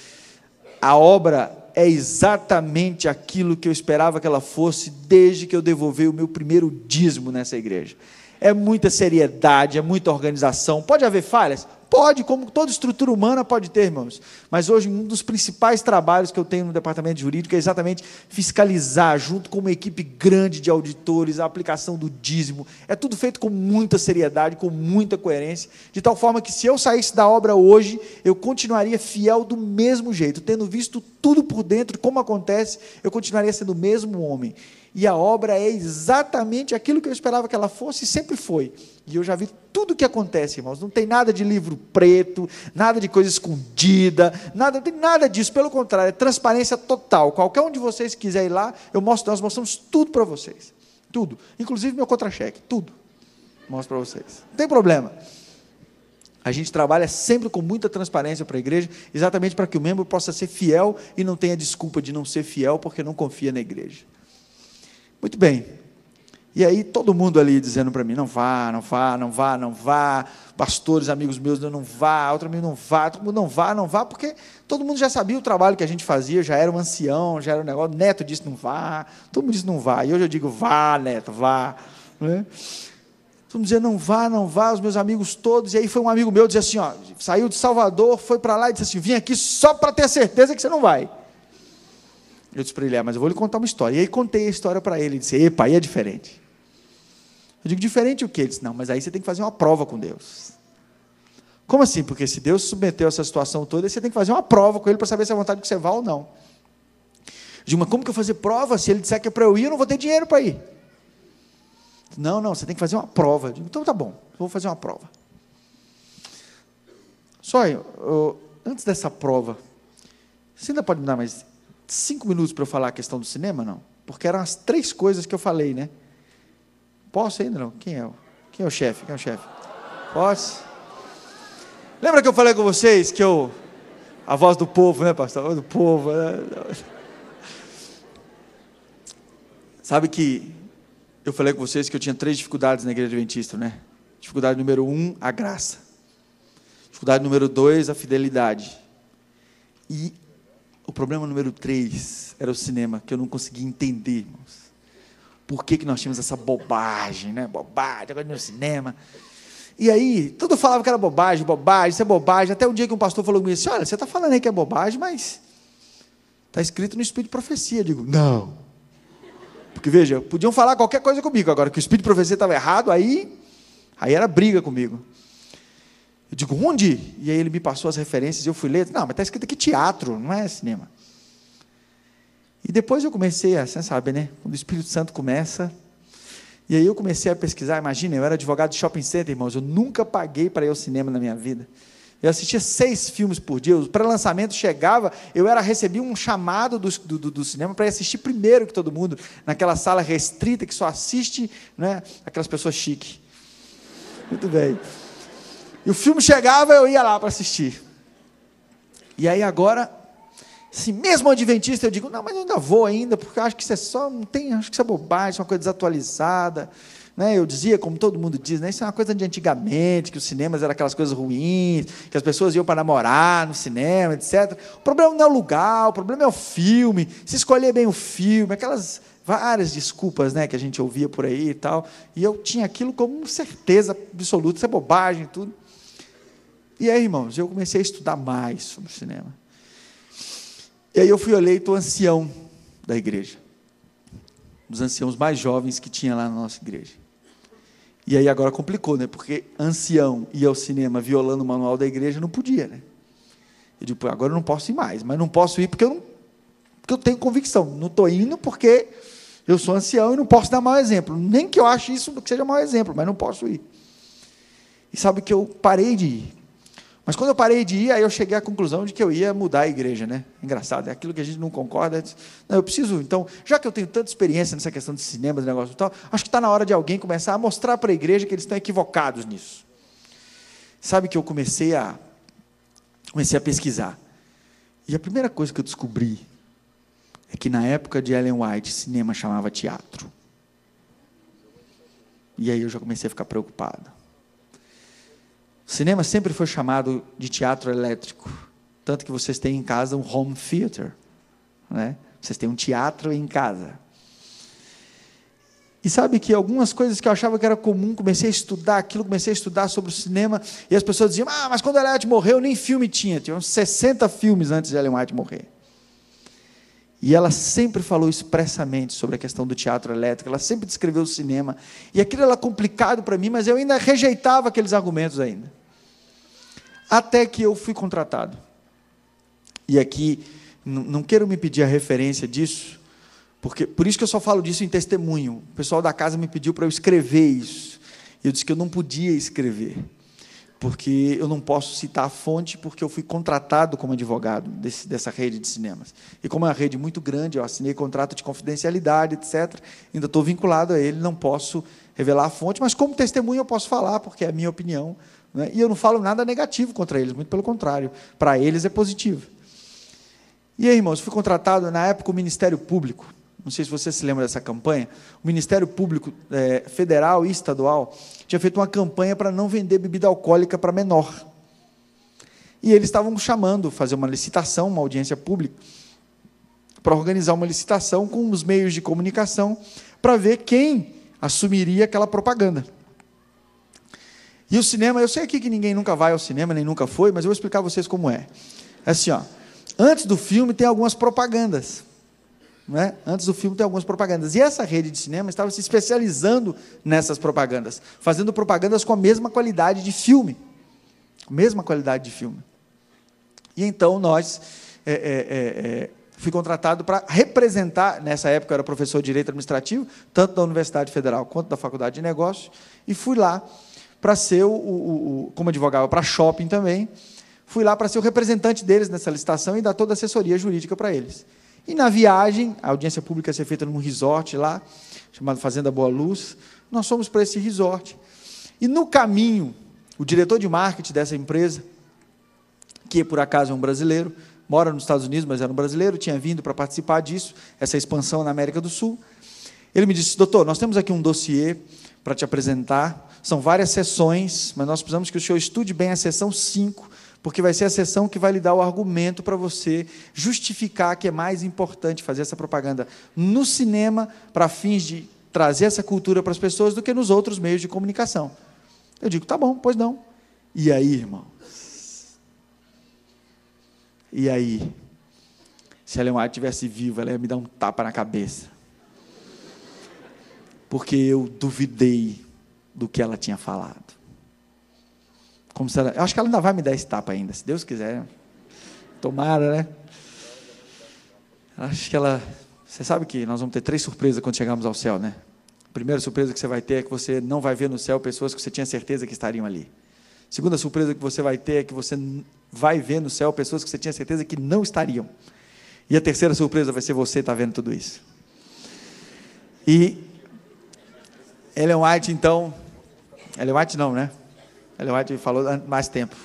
A obra é exatamente aquilo que eu esperava que ela fosse desde que eu devolvi o meu primeiro dízimo nessa igreja. É muita seriedade, é muita organização. Pode haver falhas? Pode, como toda estrutura humana pode ter, irmãos. Mas hoje um dos principais trabalhos que eu tenho no departamento jurídico é exatamente fiscalizar, junto com uma equipe grande de auditores, a aplicação do dízimo. É tudo feito com muita seriedade, com muita coerência, de tal forma que se eu saísse da obra hoje, eu continuaria fiel do mesmo jeito, tendo visto tudo por dentro, como acontece, eu continuaria sendo o mesmo homem. E a obra é exatamente aquilo que eu esperava que ela fosse e sempre foi. E eu já vi tudo o que acontece, irmãos. Não tem nada de livro preto, nada de coisa escondida, não tem nada disso. Pelo contrário, é transparência total. Qualquer um de vocês que quiser ir lá, nós mostramos tudo para vocês. Tudo. Inclusive meu contra-cheque, tudo. Mostro para vocês. Não tem problema. A gente trabalha sempre com muita transparência para a igreja, exatamente para que o membro possa ser fiel e não tenha desculpa de não ser fiel porque não confia na igreja. Muito bem, e aí todo mundo ali dizendo para mim, não vá, pastores, amigos meus, não vá, outro amigo não vá, todo mundo não vá, porque todo mundo já sabia o trabalho que a gente fazia, já era um ancião, já era um negócio, Neto disse não vá, todo mundo disse não vá, e hoje eu digo, vá Neto, vá, né? Todo mundo dizia não vá, os meus amigos todos, e aí foi um amigo meu, dizia assim, saiu de Salvador, foi para lá e disse assim, vim aqui só para ter certeza que você não vai. Eu disse para ele, mas eu vou lhe contar uma história. E aí contei a história para ele. Ele disse, epa, aí é diferente. Eu digo, diferente o quê? Ele disse, não, mas aí você tem que fazer uma prova com Deus. Como assim? Porque se Deus submeteu essa situação toda, você tem que fazer uma prova com Ele para saber se é vontade que você vá ou não. Eu digo, mas como que eu vou fazer prova? Se Ele disser que é para eu ir, eu não vou ter dinheiro para ir. Não, você tem que fazer uma prova. Eu digo, então tá bom, eu vou fazer uma prova. Só antes dessa prova, você ainda pode me dar mais 5 minutos para eu falar a questão do cinema, não? Porque eram as 3 coisas que eu falei, né? Posso ainda, não? Quem é o chefe? Posso? Lembra que eu falei com vocês que a voz do povo, né, pastor? A voz do povo, né? Sabe que eu falei com vocês que eu tinha 3 dificuldades na igreja adventista, né? Dificuldade número 1, a graça. Dificuldade número 2, a fidelidade. E o problema número 3 era o cinema, que eu não conseguia entender, irmãos. Por que nós tínhamos essa bobagem, né? Bobagem, agora no cinema. E aí, tudo falava que era bobagem, isso é bobagem. Até um dia que um pastor falou comigo assim, olha, você está falando aí que é bobagem, mas está escrito no Espírito de Profecia. Eu digo, não. Porque, veja, podiam falar qualquer coisa comigo, agora que o Espírito de Profecia estava errado, aí era briga comigo. Eu digo, onde? E aí ele me passou as referências e eu fui ler. Não, mas está escrito aqui teatro, não é cinema. E depois eu comecei a, você sabe, né? Quando o Espírito Santo começa, E aí eu comecei a pesquisar, imagina, eu era advogado de shopping center, irmãos, eu nunca paguei para ir ao cinema na minha vida. Eu assistia 6 filmes por dia, o pré-lançamento chegava, recebia um chamado do cinema para ir assistir primeiro que todo mundo, naquela sala restrita que só assiste, né, aquelas pessoas chiques. Muito bem. E o filme chegava, eu ia lá para assistir. E aí agora, assim, mesmo adventista, eu digo, não, mas eu ainda vou ainda, porque eu acho que isso é só, não tem, acho que isso é bobagem, isso é uma coisa desatualizada. Né, eu dizia, como todo mundo diz, né, isso é uma coisa de antigamente, que os cinemas eram aquelas coisas ruins, que as pessoas iam para namorar no cinema, etc. O problema não é o lugar, o problema é o filme, se escolher bem o filme, aquelas várias desculpas, né, que a gente ouvia por aí e tal, e eu tinha aquilo como certeza absoluta, isso é bobagem e tudo. E aí, irmãos, eu comecei a estudar mais sobre o cinema. E aí eu fui eleito ancião da igreja, um dos anciãos mais jovens que tinha lá na nossa igreja. E aí agora complicou, né? Porque ancião ir ao cinema violando o manual da igreja não podia, né? Eu digo, agora eu não posso ir mais, mas não posso ir porque eu tenho convicção. Não estou indo porque eu sou ancião e não posso dar mau exemplo. Nem que eu ache isso que seja mau exemplo, mas não posso ir. E sabe que eu parei de ir. Mas quando eu parei de ir, aí eu cheguei à conclusão de que eu ia mudar a igreja, né? Engraçado, é aquilo que a gente não concorda. Não, eu preciso, então, já que eu tenho tanta experiência nessa questão de cinema, do negócio e tal, acho que está na hora de alguém começar a mostrar para a igreja que eles estão equivocados nisso. Sabe que eu comecei a pesquisar. E a primeira coisa que eu descobri é que na época de Ellen White, cinema chamava teatro. E aí eu já comecei a ficar preocupado. O cinema sempre foi chamado de teatro elétrico, tanto que vocês têm em casa um home theater, né? Vocês têm um teatro em casa. E sabe que algumas coisas que eu achava que era comum, comecei a estudar aquilo, comecei a estudar sobre o cinema, e as pessoas diziam, mas quando Ellen White morreu, nem filme tinha uns 60 filmes antes de Ellen White morrer. E ela sempre falou expressamente sobre a questão do teatro elétrico, ela sempre descreveu o cinema, e aquilo era complicado para mim, mas eu ainda rejeitava aqueles argumentos ainda. Até que eu fui contratado. E aqui, não quero me pedir a referência disso, porque, por isso que eu só falo disso em testemunho. O pessoal da casa me pediu para eu escrever isso. E eu disse que eu não podia escrever, porque eu não posso citar a fonte, porque eu fui contratado como advogado dessa rede de cinemas. E como é uma rede muito grande, eu assinei contrato de confidencialidade, etc. Ainda estou vinculado a ele, não posso revelar a fonte, mas como testemunho eu posso falar, porque é a minha opinião, né? E eu não falo nada negativo contra eles, muito pelo contrário, para eles é positivo. E aí, irmãos, fui contratado, na época, o Ministério Público, não sei se você se lembra dessa campanha, o Ministério Público Federal e Estadual tinha feito uma campanha para não vender bebida alcoólica para menor. E eles estavam chamando, fazer uma licitação, uma audiência pública, para organizar uma licitação com os meios de comunicação, para ver quem assumiria aquela propaganda. E o cinema, eu sei aqui que ninguém nunca vai ao cinema, nem nunca foi, mas eu vou explicar a vocês como é. É assim, antes do filme tem algumas propagandas. Né? Antes do filme tem algumas propagandas. E essa rede de cinema estava se especializando nessas propagandas, fazendo propagandas com a mesma qualidade de filme. Mesma qualidade de filme. E então nós... fui contratado para representar, nessa época eu era professor de Direito Administrativo, tanto da Universidade Federal quanto da Faculdade de Negócios, e fui lá para ser, como advogava para shopping também, fui lá para ser o representante deles nessa licitação e dar toda a assessoria jurídica para eles. E na viagem, a audiência pública ia ser feita num resort lá, chamado Fazenda Boa Luz, nós fomos para esse resort. E no caminho, o diretor de marketing dessa empresa, que por acaso é um brasileiro, mora nos Estados Unidos, mas era um brasileiro, tinha vindo para participar disso, essa expansão na América do Sul. Ele me disse, doutor, nós temos aqui um dossiê para te apresentar, são várias sessões, mas nós precisamos que o senhor estude bem a sessão 5, porque vai ser a sessão que vai lhe dar o argumento para você justificar que é mais importante fazer essa propaganda no cinema, para fins de trazer essa cultura para as pessoas, do que nos outros meios de comunicação. Eu digo, tá bom, pois não. E aí, irmãos? E aí? Se a Ellen White estivesse viva, ela ia me dar um tapa na cabeça. Porque eu duvidei do que ela tinha falado. Como se ela, eu acho que ela ainda vai me dar esse tapa ainda, se Deus quiser. Tomara, né? Acho que ela... Você sabe que nós vamos ter 3 surpresas quando chegarmos ao céu, né? primeira surpresa que você vai ter é que você não vai ver no céu pessoas que você tinha certeza que estariam ali. Segunda surpresa que você vai ter é que você vai ver no céu pessoas que você tinha certeza que não estariam. E a terceira surpresa vai ser você estar vendo tudo isso. E Ellen White, então... Ellen White não, né? Ellen White falou há mais tempo.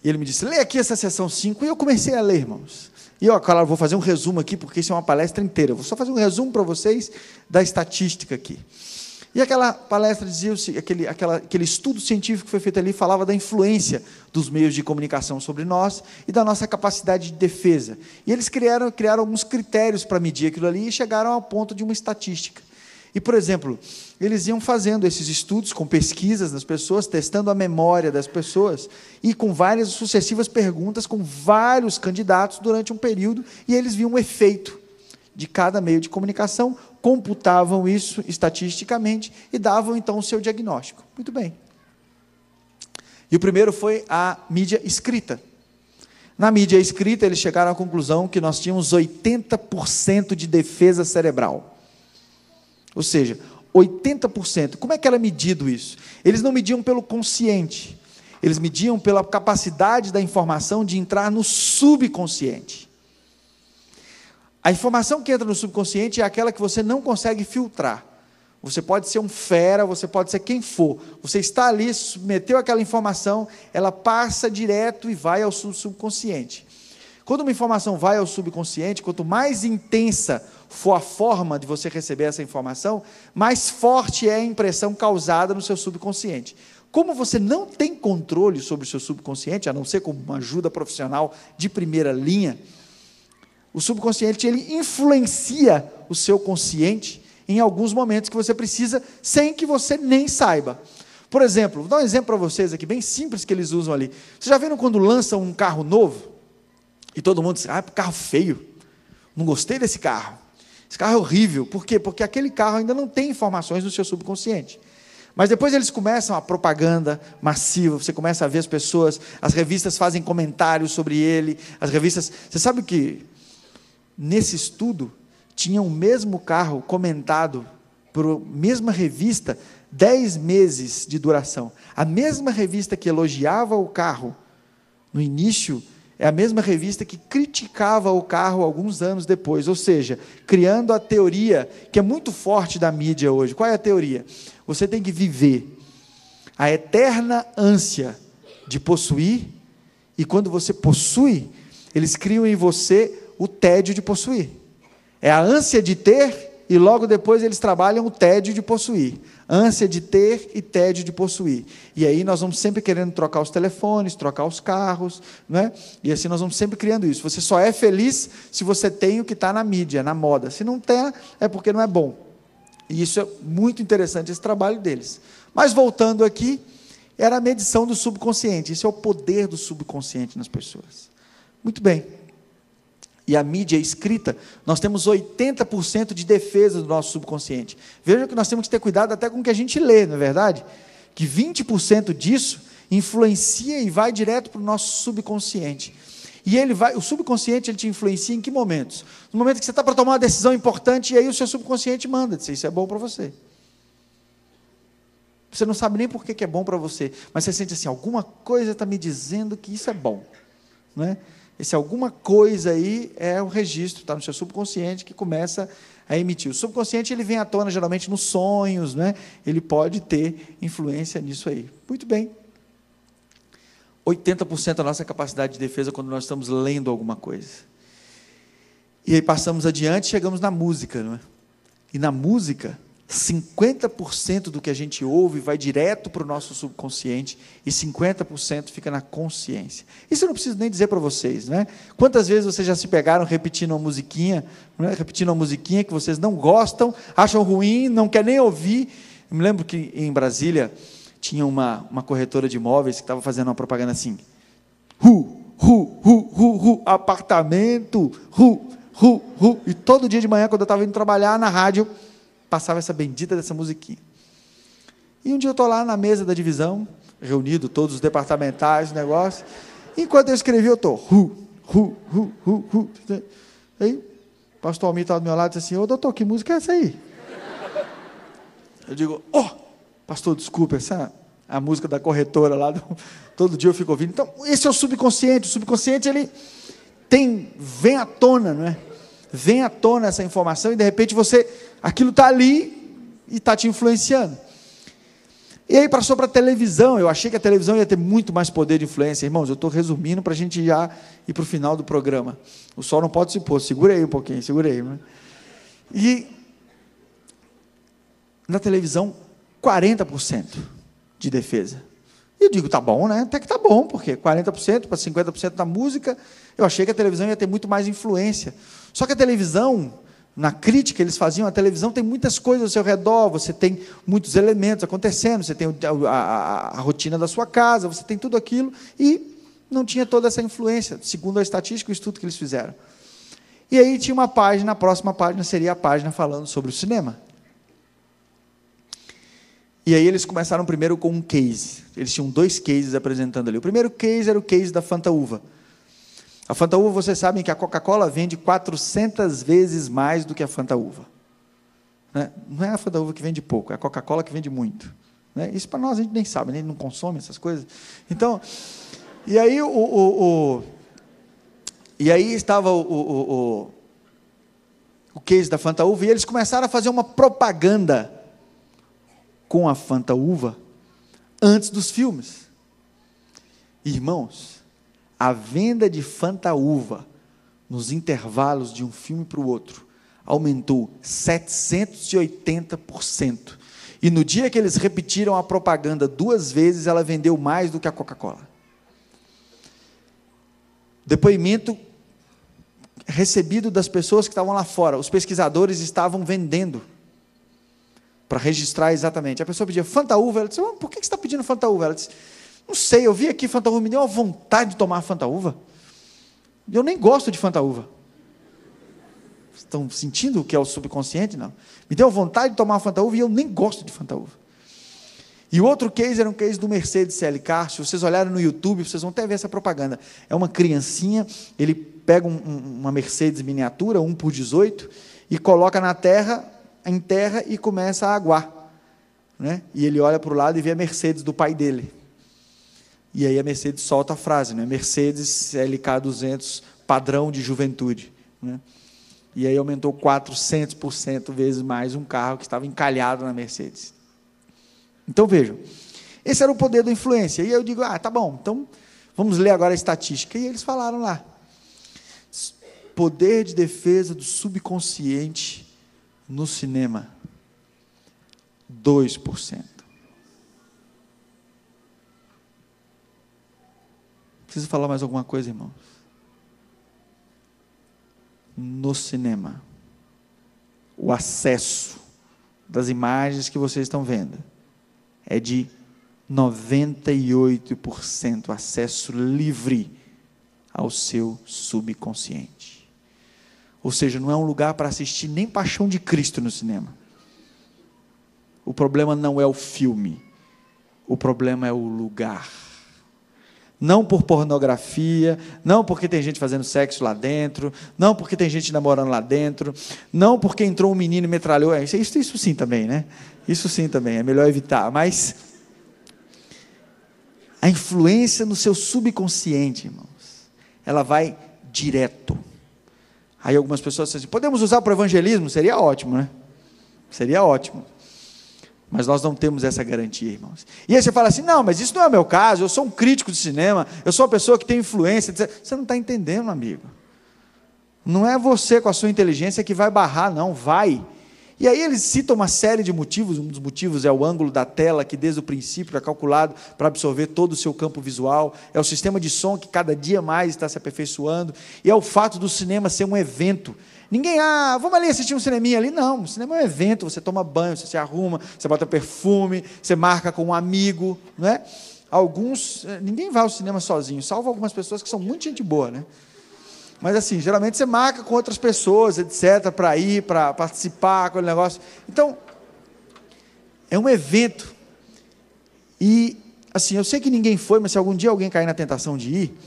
E ele me disse, lê aqui essa seção 5, e eu comecei a ler, irmãos. E eu, claro, vou fazer um resumo aqui, porque isso é uma palestra inteira. Eu vou só fazer um resumo para vocês da estatística aqui. E aquela palestra dizia, aquele estudo científico que foi feito ali, falava da influência dos meios de comunicação sobre nós e da nossa capacidade de defesa. E eles criaram alguns critérios para medir aquilo ali e chegaram ao ponto de uma estatística. E, por exemplo, eles iam fazendo esses estudos com pesquisas das pessoas, testando a memória das pessoas, e com várias sucessivas perguntas, com vários candidatos durante um período, e eles viam o efeito de cada meio de comunicação, computavam isso estatisticamente e davam, então, o seu diagnóstico. Muito bem. E o primeiro foi a mídia escrita. Na mídia escrita, eles chegaram à conclusão que nós tínhamos 80% de defesa cerebral. Ou seja, 80%. Como é que era medido isso? Eles não mediam pelo consciente, eles mediam pela capacidade da informação de entrar no subconsciente. A informação que entra no subconsciente é aquela que você não consegue filtrar. Você pode ser um fera, você pode ser quem for. Você está ali, submeteu aquela informação, ela passa direto e vai ao subconsciente. Quando uma informação vai ao subconsciente, quanto mais intensa for a forma de você receber essa informação, mais forte é a impressão causada no seu subconsciente. Como você não tem controle sobre o seu subconsciente, a não ser com uma ajuda profissional de primeira linha, o subconsciente ele influencia o seu consciente em alguns momentos que você precisa, sem que você nem saiba. Por exemplo, vou dar um exemplo para vocês aqui, bem simples que eles usam ali. Vocês já viram quando lançam um carro novo? E todo mundo diz, carro feio, não gostei desse carro. Esse carro é horrível. Por quê? Porque aquele carro ainda não tem informações no seu subconsciente. Mas depois eles começam a propaganda massiva, você começa a ver as pessoas, as revistas fazem comentários sobre ele, as revistas... Você sabe que nesse estudo tinha o mesmo carro comentado por a mesma revista, 10 meses de duração. A mesma revista que elogiava o carro no início, é a mesma revista que criticava o carro alguns anos depois, ou seja, criando a teoria, que é muito forte da mídia hoje. Qual é a teoria? Você tem que viver a eterna ânsia de possuir, e quando você possui, eles criam em você o tédio de possuir. É a ânsia de ter, e logo depois eles trabalham o tédio de possuir. Ânsia de ter e tédio de possuir. E aí nós vamos sempre querendo trocar os telefones, trocar os carros, não é? E assim nós vamos sempre criando isso. Você só é feliz se você tem o que está na mídia, na moda. Se não tem, é porque não é bom. E isso é muito interessante, esse trabalho deles. Mas voltando aqui, era a medição do subconsciente. Isso é o poder do subconsciente nas pessoas. Muito bem. E a mídia escrita, nós temos 80% de defesa do nosso subconsciente. Veja que nós temos que ter cuidado até com o que a gente lê, não é verdade? Que 20% disso influencia e vai direto para o nosso subconsciente. E o subconsciente ele te influencia em que momentos? No momento que você está para tomar uma decisão importante, e aí o seu subconsciente manda, diz, isso é bom para você. Você não sabe nem por que é bom para você, mas você sente assim, alguma coisa está me dizendo que isso é bom, não é? Esse alguma coisa aí é o registro, está no seu subconsciente, que começa a emitir. O subconsciente ele vem à tona geralmente nos sonhos, né? Ele pode ter influência nisso aí. Muito bem. 80% da nossa capacidade de defesa quando nós estamos lendo alguma coisa. E aí passamos adiante e chegamos na música, não é? E na música, 50% do que a gente ouve vai direto para o nosso subconsciente e 50% fica na consciência. Isso eu não preciso nem dizer para vocês, né? Quantas vezes vocês já se pegaram repetindo uma musiquinha, né? Repetindo uma musiquinha que vocês não gostam, acham ruim, não querem nem ouvir. Eu me lembro que em Brasília tinha uma corretora de imóveis que estava fazendo uma propaganda assim, apartamento, e todo dia de manhã, quando eu estava indo trabalhar na rádio, passava essa bendita dessa musiquinha. E um dia eu estou lá na mesa da divisão, reunido todos os departamentais, negócio, e enquanto eu escrevi, eu estou, Aí, o pastor Almir estava do meu lado e disse assim, ô doutor, que música é essa aí? Eu digo, pastor, desculpa, essa é a música da corretora lá, todo dia eu fico ouvindo. Então, esse é o subconsciente. O subconsciente, ele vem à tona, não é? Vem à tona essa informação e de repente aquilo está ali e está te influenciando. E aí passou para a televisão. Eu achei que a televisão ia ter muito mais poder de influência. Irmãos, eu estou resumindo para a gente já ir para o final do programa. O sol não pode se pôr, segura aí um pouquinho, segura aí. Né? E na televisão, 40% de defesa. E eu digo, tá bom, né? Até que tá bom, porque 40% para 50% da música, eu achei que a televisão ia ter muito mais influência. Só que a televisão, na crítica eles faziam, a televisão tem muitas coisas ao seu redor, você tem muitos elementos acontecendo, você tem a rotina da sua casa, você tem tudo aquilo, e não tinha toda essa influência, segundo a estatística, o estudo que eles fizeram. E aí tinha uma página, a próxima página seria a página falando sobre o cinema. E aí eles começaram primeiro com um case. Eles tinham 2 cases apresentando ali. O primeiro case era o case da Fanta Uva. A Fanta Uva, vocês sabem que a Coca-Cola vende 400 vezes mais do que a Fanta Uva. Né? Não é a Fanta Uva que vende pouco, é a Coca-Cola que vende muito. Né? Isso para nós a gente nem sabe, nem não consome essas coisas. Então, e aí estava o case da Fanta Uva, e eles começaram a fazer uma propaganda com a Fanta Uva antes dos filmes. Irmãos, a venda de Fanta Uva nos intervalos de um filme para o outro aumentou 780%. E no dia que eles repetiram a propaganda 2 vezes, ela vendeu mais do que a Coca-Cola. Depoimento recebido das pessoas que estavam lá fora. Os pesquisadores estavam vendendo para registrar exatamente. A pessoa pedia Fanta Uva, ela disse, por que você está pedindo Fanta Uva? Ela disse, não sei, eu vi aqui Fanta Uva, me deu uma vontade de tomar Fanta Uva. Eu nem gosto de Fanta Uva. Estão sentindo o que é o subconsciente? Não. Me deu vontade de tomar uma Fanta Uva e eu nem gosto de Fanta Uva. E o outro case era um case do Mercedes CL-Car. Se vocês olharem no YouTube, vocês vão até ver essa propaganda. É uma criancinha, ele pega uma Mercedes miniatura, 1x18, e coloca em terra e começa a aguar. Né? E ele olha para o lado e vê a Mercedes do pai dele. E aí a Mercedes solta a frase, né? Mercedes LK200, padrão de juventude. Né? E aí aumentou 400% vezes mais um carro que estava encalhado na Mercedes. Então vejam, esse era o poder da influência. E eu digo, tá bom, então vamos ler agora a estatística. E eles falaram lá, poder de defesa do subconsciente no cinema, 2%. Preciso falar mais alguma coisa, irmãos? No cinema, o acesso das imagens que vocês estão vendo é de 98% acesso livre ao seu subconsciente. Ou seja, não é um lugar para assistir nem Paixão de Cristo no cinema. O problema não é o filme, o problema é o lugar. Não por pornografia, não porque tem gente fazendo sexo lá dentro, não porque tem gente namorando lá dentro, não porque entrou um menino e metralhou. Isso sim também, né? Isso sim também, é melhor evitar. Mas a influência no seu subconsciente, irmãos, ela vai direto. Aí algumas pessoas dizem assim, podemos usar para o evangelismo? Seria ótimo, né? Seria ótimo. Mas nós não temos essa garantia, irmãos. E aí você fala assim, não, mas isso não é o meu caso, eu sou um crítico de cinema, eu sou uma pessoa que tem influência. Você não está entendendo, amigo. Não é você com a sua inteligência que vai barrar, não, vai. E aí eles citam uma série de motivos, um dos motivos é o ângulo da tela, que desde o princípio é calculado para absorver todo o seu campo visual, é o sistema de som que cada dia mais está se aperfeiçoando, e é o fato do cinema ser um evento. Ninguém, vamos ali assistir um cineminha ali. Não, o cinema é um evento, você toma banho, você se arruma, você bota perfume, você marca com um amigo, não é? Ninguém vai ao cinema sozinho, salvo algumas pessoas que são muito gente boa, né? Mas assim, geralmente você marca com outras pessoas, etc., para ir, para participar, aquele negócio. Então, é um evento. E, assim, eu sei que ninguém foi, mas se algum dia alguém cair na tentação de ir,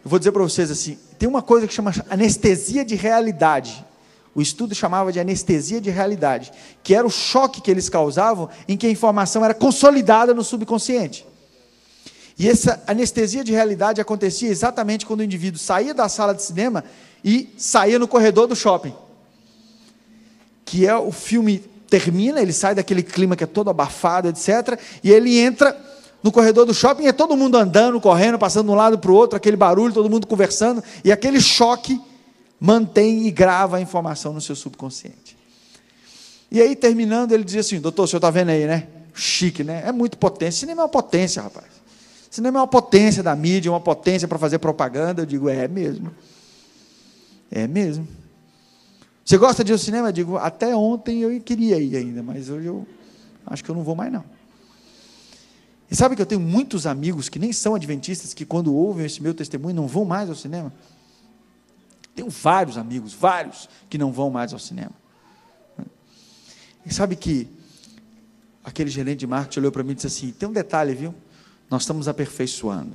eu vou dizer para vocês assim, tem uma coisa que chama anestesia de realidade. O estudo chamava de anestesia de realidade, que era o choque que eles causavam em que a informação era consolidada no subconsciente. E essa anestesia de realidade acontecia exatamente quando o indivíduo saía da sala de cinema e saía no corredor do shopping. Que é o filme termina, ele sai daquele clima que é todo abafado, etc. E ele entra no corredor do shopping e é todo mundo andando, correndo, passando de um lado para o outro, aquele barulho, todo mundo conversando, e aquele choque mantém e grava a informação no seu subconsciente. E aí, terminando, ele dizia assim: doutor, o senhor está vendo aí, né? Chique, né? É muito potência. Cinema é uma potência, rapaz. Cinema é uma potência da mídia, uma potência para fazer propaganda. Eu digo, é mesmo. É mesmo. Você gosta de ir ao cinema? Eu digo, até ontem eu queria ir ainda, mas hoje eu acho que eu não vou mais não. E sabe que eu tenho muitos amigos que nem são adventistas, que quando ouvem esse meu testemunho não vão mais ao cinema? Tenho vários amigos, vários, que não vão mais ao cinema. E sabe que aquele gerente de marketing olhou para mim e disse assim: tem um detalhe, viu? Nós estamos aperfeiçoando.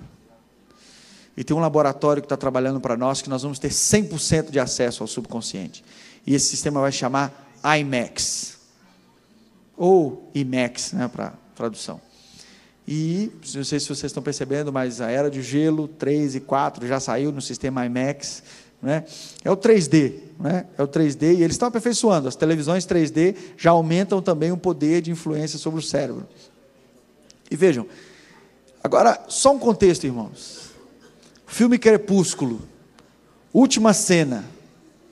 E tem um laboratório que está trabalhando para nós, que nós vamos ter 100% de acesso ao subconsciente. E esse sistema vai chamar IMAX. Ou IMAX, né, para tradução. E, não sei se vocês estão percebendo, mas a Era de Gelo 3 e 4 já saiu no sistema IMAX, né? É o 3D, né? É o 3D, e eles estão aperfeiçoando. As televisões 3D já aumentam também o poder de influência sobre o cérebro. E vejam, agora, só um contexto, irmãos. Filme Crepúsculo, última cena,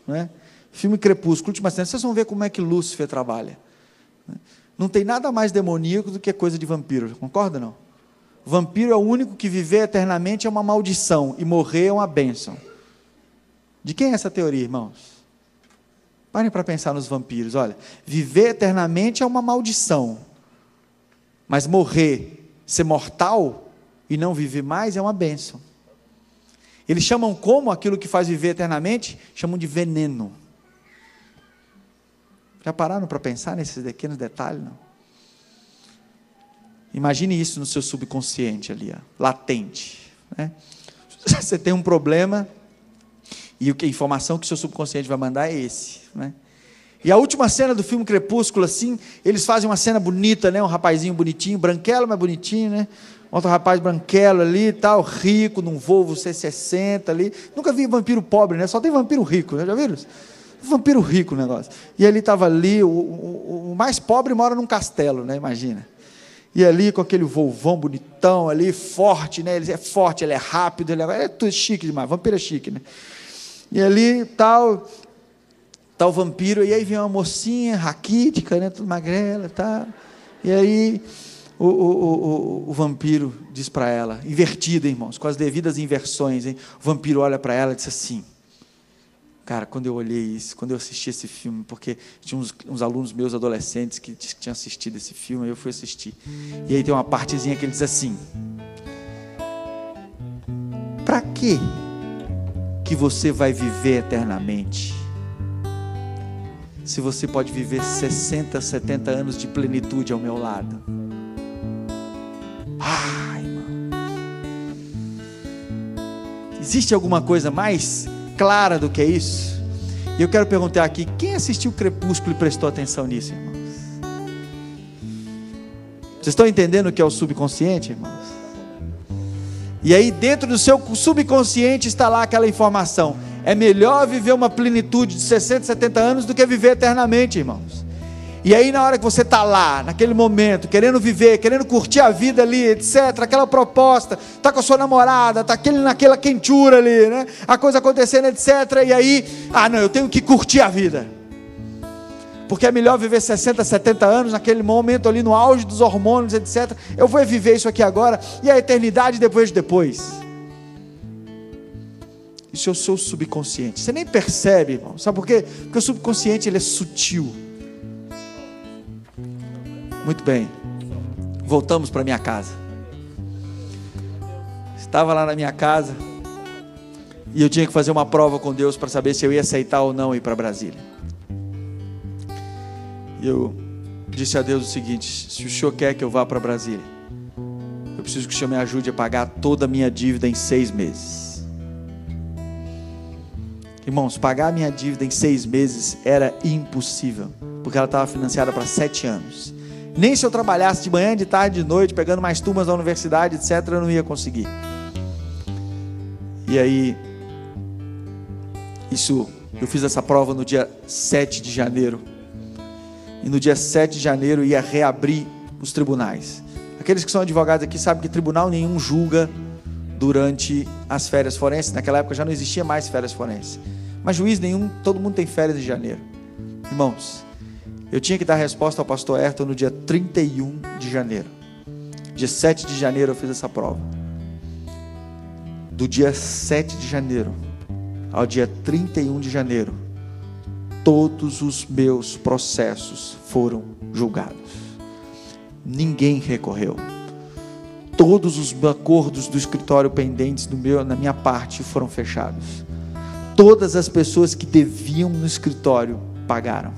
né? Filme Crepúsculo, última cena. Vocês vão ver como é que Lúcifer trabalha. Não tem nada mais demoníaco do que coisa de vampiro, concorda não? Vampiro é o único que viver eternamente é uma maldição, e morrer é uma bênção. De quem é essa teoria, irmãos? Parem para pensar nos vampiros. Olha, viver eternamente é uma maldição, mas morrer, ser mortal e não viver mais é uma bênção. Eles chamam como aquilo que faz viver eternamente? Chamam de veneno. Já pararam para pensar nesses pequenos detalhes? Não? Imagine isso no seu subconsciente ali, ó, latente. Né? Você tem um problema e a informação que o seu subconsciente vai mandar é esse. Né? E a última cena do filme Crepúsculo, assim, eles fazem uma cena bonita, né? Um rapazinho bonitinho, branquelo, mas bonitinho, né? Outro rapaz branquelo ali, tal, rico, num Volvo C60 ali. Nunca vi vampiro pobre, né? Só tem vampiro rico, né? Já viram? Vampiro rico o negócio. E ele estava ali, o mais pobre mora num castelo, né? Imagina. E ali com aquele Volvão bonitão ali, forte, né? Ele é forte, ele é rápido, ele é tudo chique demais, vampiro é chique, né? E ali tal vampiro, e aí vem uma mocinha raquítica, né? Tudo magrela, tá? E aí o vampiro diz para ela, invertida, irmãos, com as devidas inversões, hein? O vampiro olha para ela e diz assim: cara, quando eu olhei isso, quando eu assisti esse filme, porque tinha uns alunos meus adolescentes que tinham assistido esse filme, eu fui assistir. E aí tem uma partezinha que ele diz assim: para quê que você vai viver eternamente, se você pode viver 60, 70 anos de plenitude ao meu lado? Ai, irmão, existe alguma coisa mais clara do que isso? E eu quero perguntar aqui, quem assistiu Crepúsculo e prestou atenção nisso, irmãos? Vocês estão entendendo o que é o subconsciente, irmãos? E aí dentro do seu subconsciente está lá aquela informação: é melhor viver uma plenitude de 60, 70 anos do que viver eternamente, irmãos. E aí na hora que você está lá, naquele momento, querendo viver, querendo curtir a vida ali, etc., aquela proposta, está com a sua namorada, está naquela quentura ali, né? A coisa acontecendo, etc., e aí, não, eu tenho que curtir a vida, porque é melhor viver 60, 70 anos, naquele momento ali, no auge dos hormônios, etc., eu vou viver isso aqui agora, e a eternidade depois. Isso é o seu subconsciente, você nem percebe, irmão, sabe por quê? Porque o subconsciente, ele é sutil. Muito bem, voltamos para minha casa. Estava lá na minha casa e eu tinha que fazer uma prova com Deus para saber se eu ia aceitar ou não ir para Brasília. E eu disse a Deus o seguinte: se o Senhor quer que eu vá para Brasília, eu preciso que o Senhor me ajude a pagar toda a minha dívida em 6 meses. Irmãos, pagar a minha dívida em 6 meses era impossível, porque ela estava financiada para 7 anos. Nem se eu trabalhasse de manhã, de tarde, de noite, pegando mais turmas da universidade, etc., eu não ia conseguir. E aí, eu fiz essa prova no dia 7 de janeiro. E no dia 7 de janeiro ia reabrir os tribunais. Aqueles que são advogados aqui sabem que tribunal nenhum julga durante as férias forenses. Naquela época já não existia mais férias forenses. Mas juiz nenhum, todo mundo tem férias em janeiro. Irmãos, eu tinha que dar resposta ao pastor Ayrton no dia 31 de janeiro. Dia 7 de janeiro eu fiz essa prova. Do dia 7 de janeiro ao dia 31 de janeiro, todos os meus processos foram julgados. Ninguém recorreu. Todos os acordos do escritório pendentes na minha parte foram fechados. Todas as pessoas que deviam no escritório pagaram.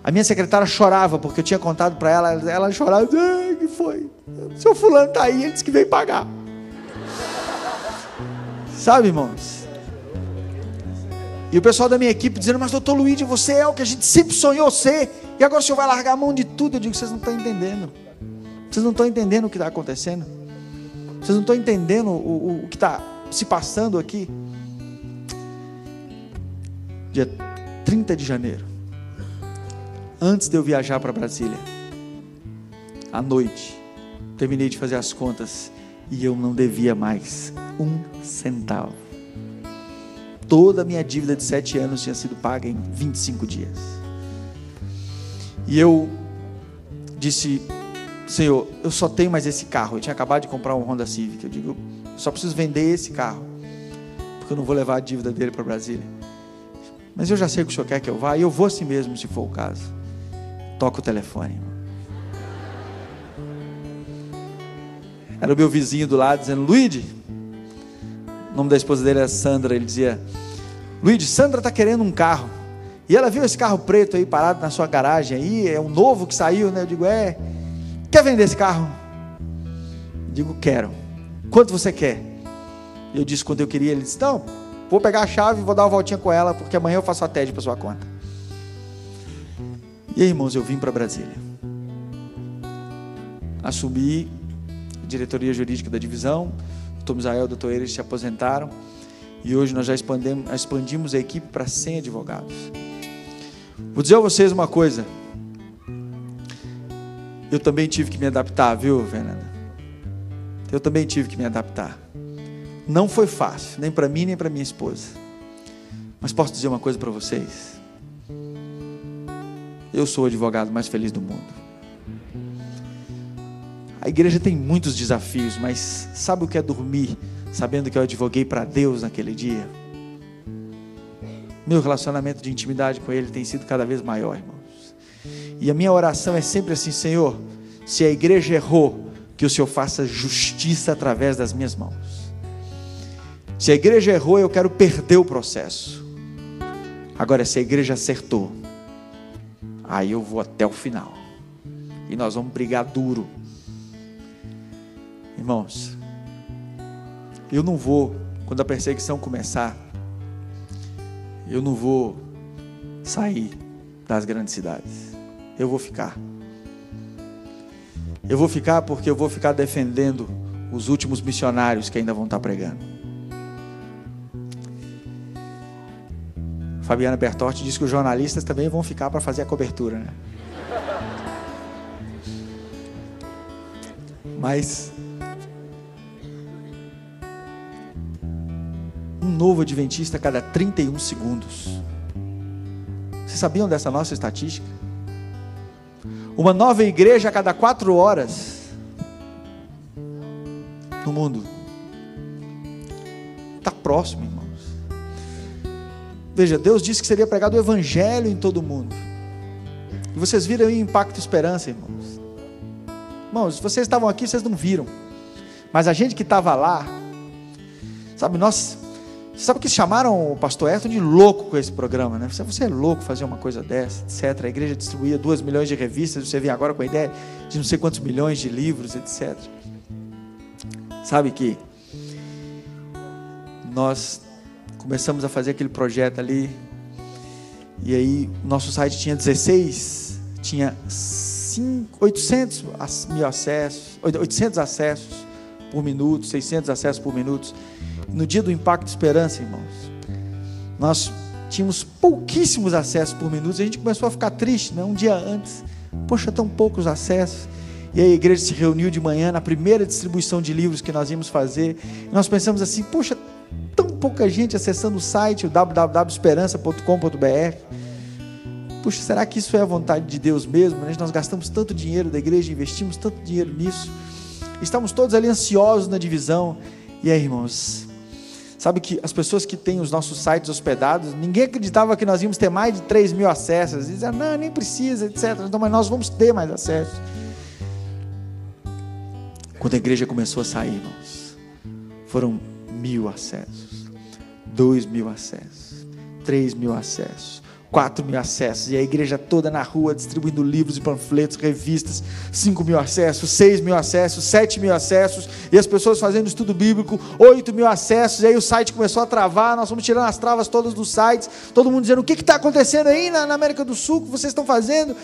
A minha secretária chorava, porque eu tinha contado para ela, ela chorava, o que foi? Seu fulano está aí, ele disse que veio pagar. Sabe, irmãos? E o pessoal da minha equipe dizendo, mas doutor Luigi, você é o que a gente sempre sonhou ser, e agora o senhor vai largar a mão de tudo. Eu digo, vocês não estão entendendo. Vocês não estão entendendo o que está acontecendo. Vocês não estão entendendo o que está se passando aqui. Dia 30 de janeiro, antes de eu viajar para Brasília, à noite, terminei de fazer as contas e eu não devia mais 1 centavo. Toda a minha dívida de 7 anos tinha sido paga em 25 dias. E eu disse, Senhor, eu só tenho mais esse carro. Eu tinha acabado de comprar um Honda Civic. Eu digo, só preciso vender esse carro, porque eu não vou levar a dívida dele para Brasília. Mas eu já sei que o senhor quer que eu vá, e eu vou assim mesmo, se for o caso. Toca o telefone, irmão. Era o meu vizinho do lado, dizendo, Luigi, o nome da esposa dele era Sandra. Ele dizia, Luigi, Sandra está querendo um carro, e ela viu esse carro preto aí, parado na sua garagem aí, é um novo que saiu, né? Eu digo, quer vender esse carro? Eu digo, quero. Quanto você quer? Eu disse quanto eu queria. Ele disse, não, vou pegar a chave e vou dar uma voltinha com ela, porque amanhã eu faço a TED para sua conta. E aí, irmãos, eu vim para Brasília. Assumi a diretoria jurídica da divisão. O Dr. Misael e o Dr. Eires se aposentaram. E hoje nós já expandimos a equipe para 100 advogados. Vou dizer a vocês uma coisa. Eu também tive que me adaptar, viu, Fernanda? Eu também tive que me adaptar. Não foi fácil, nem para mim, nem para minha esposa. Mas posso dizer uma coisa para vocês. Eu sou o advogado mais feliz do mundo. A igreja tem muitos desafios, mas sabe o que é dormir sabendo que eu advoguei para Deus naquele dia? Meu relacionamento de intimidade com Ele tem sido cada vez maior, irmãos. E a minha oração é sempre assim, Senhor, se a igreja errou, que o Senhor faça justiça através das minhas mãos. Se a igreja errou, eu quero perder o processo. Agora, se a igreja acertou, aí eu vou até o final. E nós vamos brigar duro. Irmãos, eu não vou, quando a perseguição começar, eu não vou sair das grandes cidades. Eu vou ficar. Eu vou ficar porque eu vou ficar defendendo os últimos missionários que ainda vão estar pregando. Fabiana Bertorti diz que os jornalistas também vão ficar para fazer a cobertura, né? Mas um novo adventista a cada 31 segundos. Vocês sabiam dessa nossa estatística? Uma nova igreja a cada 4 horas no mundo. Está próximo, irmãos. Veja, Deus disse que seria pregado o evangelho em todo o mundo. E vocês viram aí o Impacto Esperança, irmãos. Irmãos, vocês estavam aqui, vocês não viram. Mas a gente que estava lá, sabe, sabe que chamaram o pastor Ayrton de louco com esse programa, né? Você é louco fazer uma coisa dessa, etc. A igreja distribuía 2 milhões de revistas, você vem agora com a ideia de não sei quantos milhões de livros, etc. Sabe que nós começamos a fazer aquele projeto ali, e aí o nosso site tinha 800 mil acessos, 800 acessos por minuto, 600 acessos por minuto. No dia do Impacto Esperança, irmãos, nós tínhamos pouquíssimos acessos por minuto, e a gente começou a ficar triste, né? Um dia antes, poxa, tão poucos acessos. E aí a igreja se reuniu de manhã na primeira distribuição de livros que nós íamos fazer, e nós pensamos assim, poxa, tão pouca gente acessando o site, o www.esperança.com.br. Puxa, será que isso é a vontade de Deus mesmo? Nós gastamos tanto dinheiro da igreja, investimos tanto dinheiro nisso, estamos todos ali ansiosos na divisão. E aí, irmãos, sabe que as pessoas que têm os nossos sites hospedados, ninguém acreditava que nós íamos ter mais de 3 mil acessos. Eles diziam, não, nem precisa, etc. Então, mas nós vamos ter mais acessos. Quando a igreja começou a sair, irmãos, foram 1.000 acessos, 2.000 acessos, 3.000 acessos, 4.000 acessos, e a igreja toda na rua distribuindo livros e panfletos, revistas, 5.000 acessos, 6.000 acessos, 7.000 acessos, e as pessoas fazendo estudo bíblico, 8.000 acessos. E aí o site começou a travar, nós fomos tirando as travas todas dos sites, todo mundo dizendo, o que está acontecendo aí na América do Sul, o que vocês estão fazendo?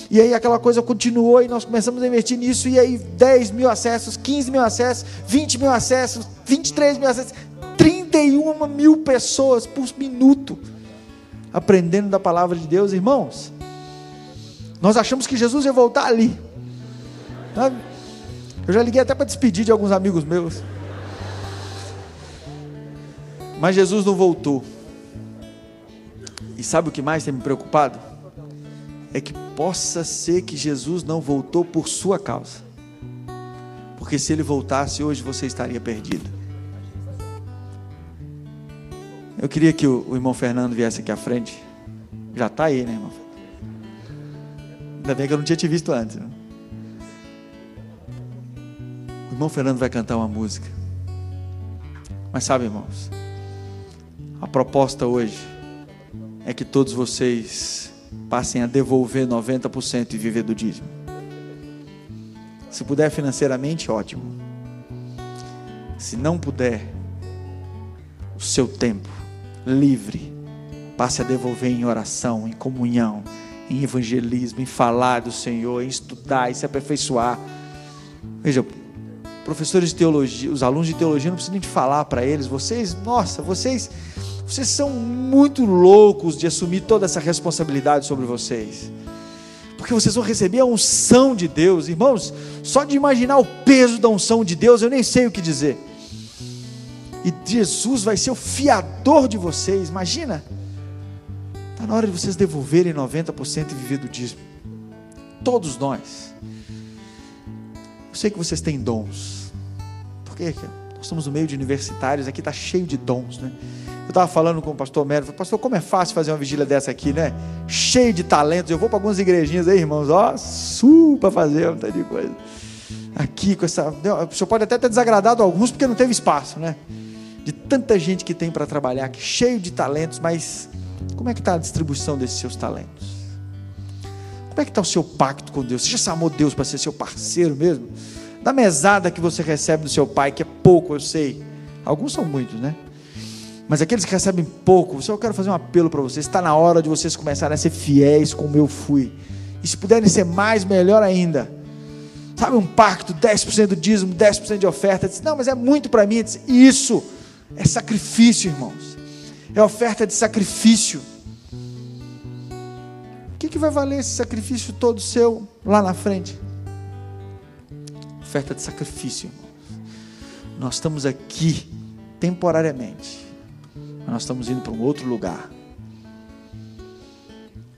E aí aquela coisa continuou, e nós começamos a investir nisso, e aí 10.000 acessos, 15.000 acessos, 20.000 acessos, 23.000 acessos, 31.000 pessoas por minuto aprendendo da palavra de Deus. Irmãos, nós achamos que Jesus ia voltar ali, sabe? Eu já liguei até para despedir de alguns amigos meus, mas Jesus não voltou. E sabe o que mais tem me preocupado? É que possa ser que Jesus não voltou por sua causa, porque se ele voltasse hoje, você estaria perdido. Eu queria que o irmão Fernando viesse aqui à frente. Já está aí, né, irmão? Ainda bem que eu não tinha te visto antes, né? O irmão Fernando vai cantar uma música. Mas sabe, irmãos, a proposta hoje é que todos vocês passem a devolver 90% e viver do dízimo. Se puder financeiramente, ótimo. Se não puder, o seu tempo livre, passe a devolver em oração, em comunhão, em evangelismo, em falar do Senhor, em estudar, em se aperfeiçoar. Veja, professores de teologia, os alunos de teologia, não precisam nem de falar para eles, vocês são muito loucos de assumir toda essa responsabilidade sobre vocês, porque vocês vão receber a unção de Deus. Irmãos, só de imaginar o peso da unção de Deus, eu nem sei o que dizer. E Jesus vai ser o fiador de vocês. Imagina, está na hora de vocês devolverem 90% e viver do dízimo. Todos nós. Eu sei que vocês têm dons, porque nós estamos no meio de universitários, aqui está cheio de dons, né? Eu estava falando com o pastor Mero, falei, pastor, como é fácil fazer uma vigília dessa aqui, né? Cheio de talentos. Eu vou para algumas igrejinhas aí, irmãos, para fazer um monte de coisa. Aqui com essa, o senhor pode até ter desagradado alguns, porque não teve espaço, né? De tanta gente que tem para trabalhar aqui, cheio de talentos. Mas como é que está a distribuição desses seus talentos? Como é que está o seu pacto com Deus? Você já chamou Deus para ser seu parceiro mesmo? Da mesada que você recebe do seu pai, que é pouco, eu sei, alguns são muitos, né? Mas aqueles que recebem pouco, eu quero fazer um apelo para vocês. Está na hora de vocês começarem a ser fiéis como eu fui, e se puderem ser mais, melhor ainda. Sabe, um pacto, 10% do dízimo, 10% de oferta. Disse, não, mas é muito para mim. Disse, isso é sacrifício, irmãos. É oferta de sacrifício. O que vai valer esse sacrifício todo seu lá na frente? Oferta de sacrifício, irmãos. Nós estamos aqui temporariamente, mas nós estamos indo para um outro lugar.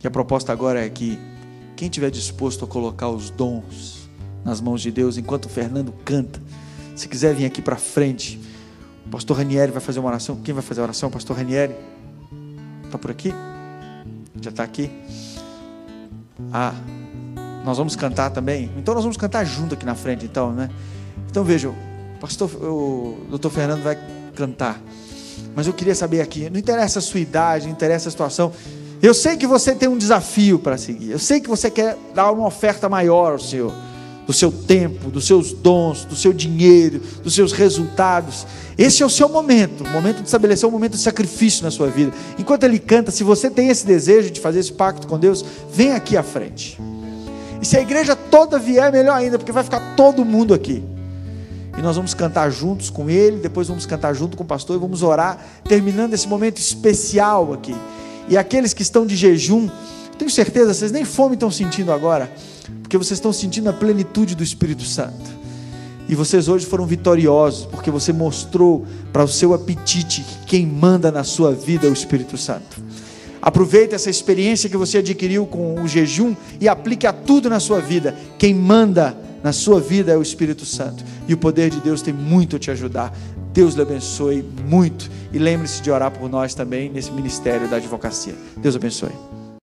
E a proposta agora é que quem estiver disposto a colocar os dons nas mãos de Deus, enquanto o Fernando canta, se quiser vir aqui para frente, o pastor Ranieri vai fazer uma oração. Quem vai fazer a oração? O pastor Ranieri está por aqui? Já está aqui? Nós vamos cantar também. Então nós vamos cantar junto aqui na frente, então, né? Então veja, o doutor Fernando vai cantar, mas eu queria saber aqui, não interessa a sua idade, não interessa a situação, eu sei que você tem um desafio para seguir, eu sei que você quer dar uma oferta maior ao Senhor, do seu tempo, dos seus dons, do seu dinheiro, dos seus resultados. Esse é o seu momento, o momento de estabelecer um momento de sacrifício na sua vida. Enquanto ele canta, se você tem esse desejo de fazer esse pacto com Deus, vem aqui à frente. E se a igreja toda vier, melhor ainda, porque vai ficar todo mundo aqui. E nós vamos cantar juntos com ele, depois vamos cantar junto com o pastor e vamos orar, terminando esse momento especial aqui. E aqueles que estão de jejum, tenho certeza, vocês nem fome estão sentindo agora, porque vocês estão sentindo a plenitude do Espírito Santo. E vocês hoje foram vitoriosos, porque você mostrou para o seu apetite que quem manda na sua vida é o Espírito Santo. Aproveite essa experiência que você adquiriu com o jejum e aplique a tudo na sua vida. Quem manda na sua vida é o Espírito Santo. E o poder de Deus tem muito a te ajudar. Deus lhe abençoe muito. E lembre-se de orar por nós também nesse ministério da advocacia. Deus abençoe.